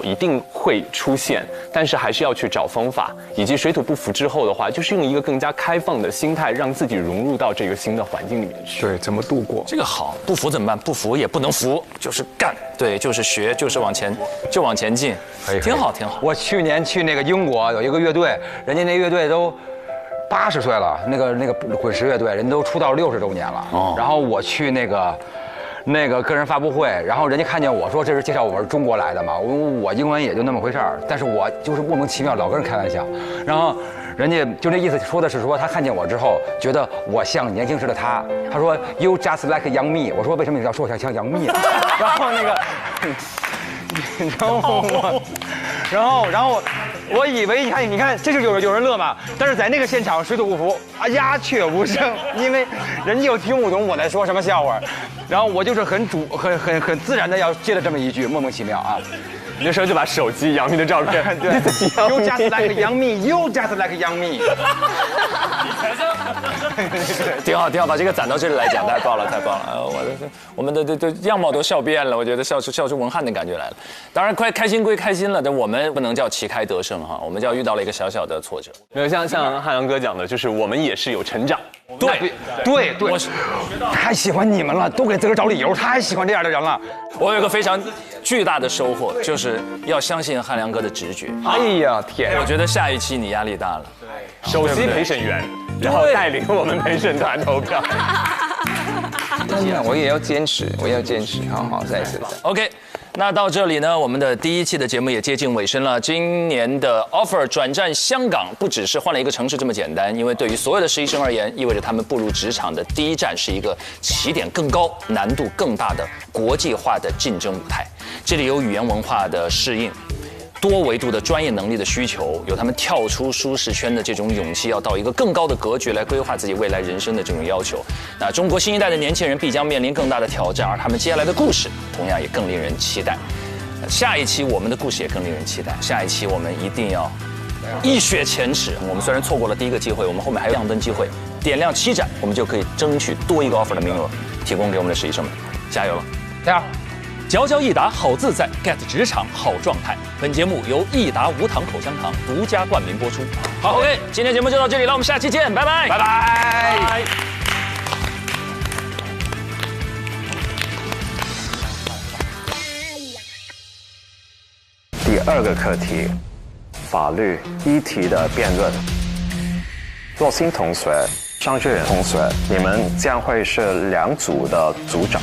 一定会出现，但是还是要去找方法，以及水土不服之后的话，就是用一个更加开放的心态，让自己融入到这个新的环境里面去。对，怎么度过？这个好，不服怎么办？不服也不能服，就是干，对，就是学，就是往前进，挺好挺好。我去年去那个英国有一个乐队，人家那乐队都80岁了，那个滚石乐队，人都出道60周年了。然后我去那个个人发布会，然后人家看见我说这是介绍我是中国来的嘛，我英文也就那么回事儿，但是我就是莫名其妙老跟人开玩笑，然后人家就那意思说的是说他看见我之后觉得我像年轻时的他说 You just like young me， 我说为什么你要说我像杨幂？然后那个，然后我以为你看这就有人乐嘛，但是在那个现场水土不服啊，鸦雀无声，因为人家又听不懂我在说什么笑话，然后我就是很自然的要接了这么一句，莫名其妙啊。你那时候就把手机杨幂的照片，对 ，You just like young me， You just like young me， 挺好，把这个攒到这里来讲，太棒了！我们的样貌都笑变了，我觉得笑出文翰的感觉来了。当然，开心归开心了，但我们不能叫旗开得胜哈，我们叫遇到了一个小小的挫折。没有像汉阳哥讲的，就是我们也是有成长。对，我太喜欢你们了，都给自个儿找理由，太喜欢这样的人了。我有一个非常巨大的收获，就是要相信汉良哥的直觉。哎呀天！我觉得下一期你压力大了，首席陪审员，然后带领我们陪审团投票。真的，我也要坚持，好，再一次。OK，那到这里呢，我们的第1期的节目也接近尾声了。今年的 offer 转战香港，不只是换了一个城市这么简单，因为对于所有的实习生而言，意味着他们步入职场的第一站是一个起点更高、难度更大的国际化的竞争舞台。这里有语言文化的适应。多维度的专业能力的需求，有他们跳出舒适圈的这种勇气，要到一个更高的格局来规划自己未来人生的这种要求。那中国新一代的年轻人必将面临更大的挑战，而他们接下来的故事同样也更令人期待。下一期我们的故事也更令人期待，下一期我们一定要一雪前耻。我们虽然错过了第1个机会，我们后面还有亮灯机会，点亮7盏，我们就可以争取多一个 offer 的名额，提供给我们的实习生们。加油了，加油！佼佼益达，好自在 ，get 职场好状态。本节目由益达无糖口香糖独家冠名播出。好 ，OK， 今天节目就到这里了，我们下期见，拜拜，拜拜。第2个课题，法律议题的辩论。若欣同学、张志远同学，你们将会是2组的组长。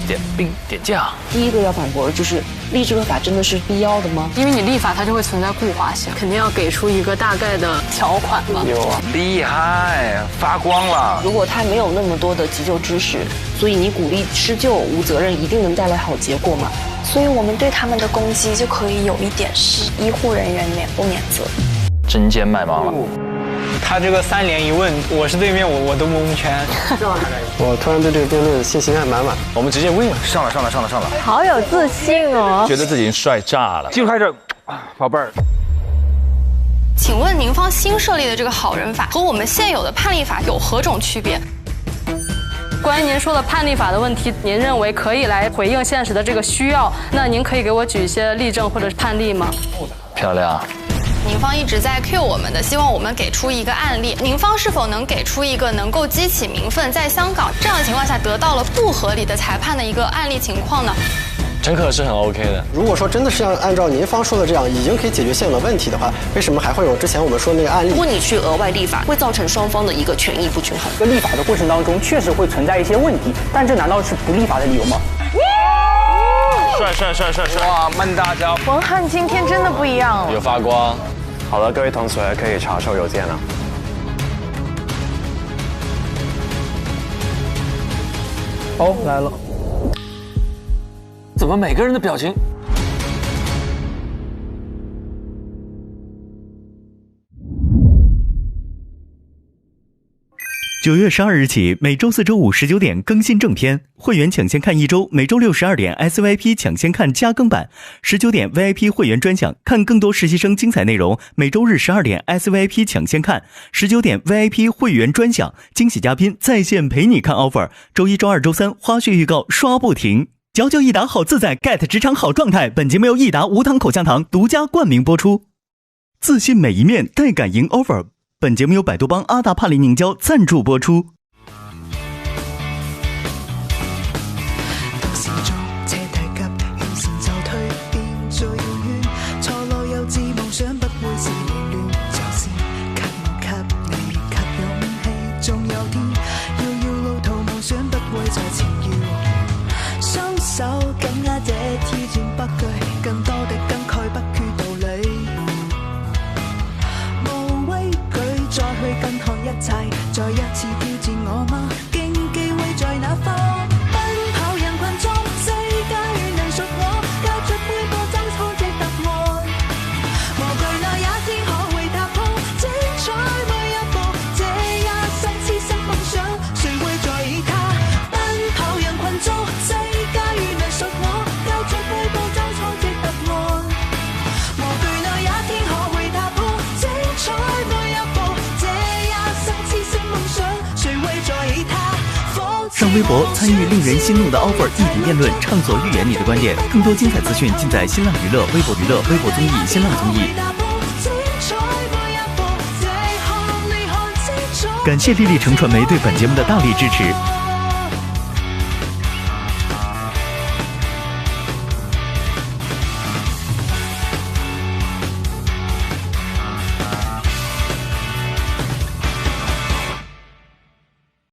点兵点将。第一个要反驳的就是立这个法真的是必要的吗？因为你立法它就会存在固化性，肯定要给出一个大概的条款吧。厉害，发光了。如果他没有那么多的急救知识，所以你鼓励施救无责任，一定能带来好结果吗？所以我们对他们的攻击就可以有一点是医护人员免不免责。针尖麦芒了。他这个3连一问，我是对面我都蒙圈。我突然对这个辩论信心还满满。我们直接问上了。好有自信哦，觉得自己帅炸了。就开始，宝贝儿。请问您方新设立的这个好人法和我们现有的判例法有何种区别？关于您说的判例法的问题，您认为可以来回应现实的这个需要？那您可以给我举一些例证或者判例吗？漂亮。您方一直在 cue 我们的，希望我们给出一个案例。您方是否能给出一个能够激起民愤，在香港这样的情况下得到了不合理的裁判的一个案例情况呢？陈可是很 OK 的。如果说真的是按照您方说的这样，已经可以解决现有的问题的话，为什么还会有之前我们说那个案例？如果你去额外立法，会造成双方的一个权益不均衡。在立法的过程当中，确实会存在一些问题，但这难道是不立法的理由吗？帅！哇，闷大家！文翰今天真的不一样哦，有发光。好了，各位同学可以查收邮件了。哦，来了。怎么每个人的表情？ 9月12日起，每周4、周5 19点更新正片，会员抢先看1周，每周6、12点 SVIP 抢先看加更版，19点 VIP 会员专享，看更多实习生精彩内容。每周日12点 SVIP 抢先看，19点 VIP 会员专享，惊喜嘉宾在线陪你看 offer。周1、周2、周3花絮预告刷不停。佼佼益达好自在 ，get 职场好状态。本节目由益达无糖口香糖独家冠名播出。自信每一面，带感赢 offer。 本节目由百度帮阿达帕林凝胶赞助播出。再一次挑戰我嗎？競技會在哪方？奔跑人群中，世界能屬我，交出杯波爭錯的答案。無懼那也天可會踏破，精彩每一步，這一生痴心夢想，誰會在意它？奔跑人群中，世界能屬我，交出杯波爭錯的答案。無懼那也天可會踏破，精彩每一步。 上微博参与令人心怒的 offer 议题辩论，畅所欲言你的观点。更多精彩资讯尽在新浪娱乐、微博娱乐、微博综艺、新浪综艺。感谢丽丽城传媒对本节目的大力支持。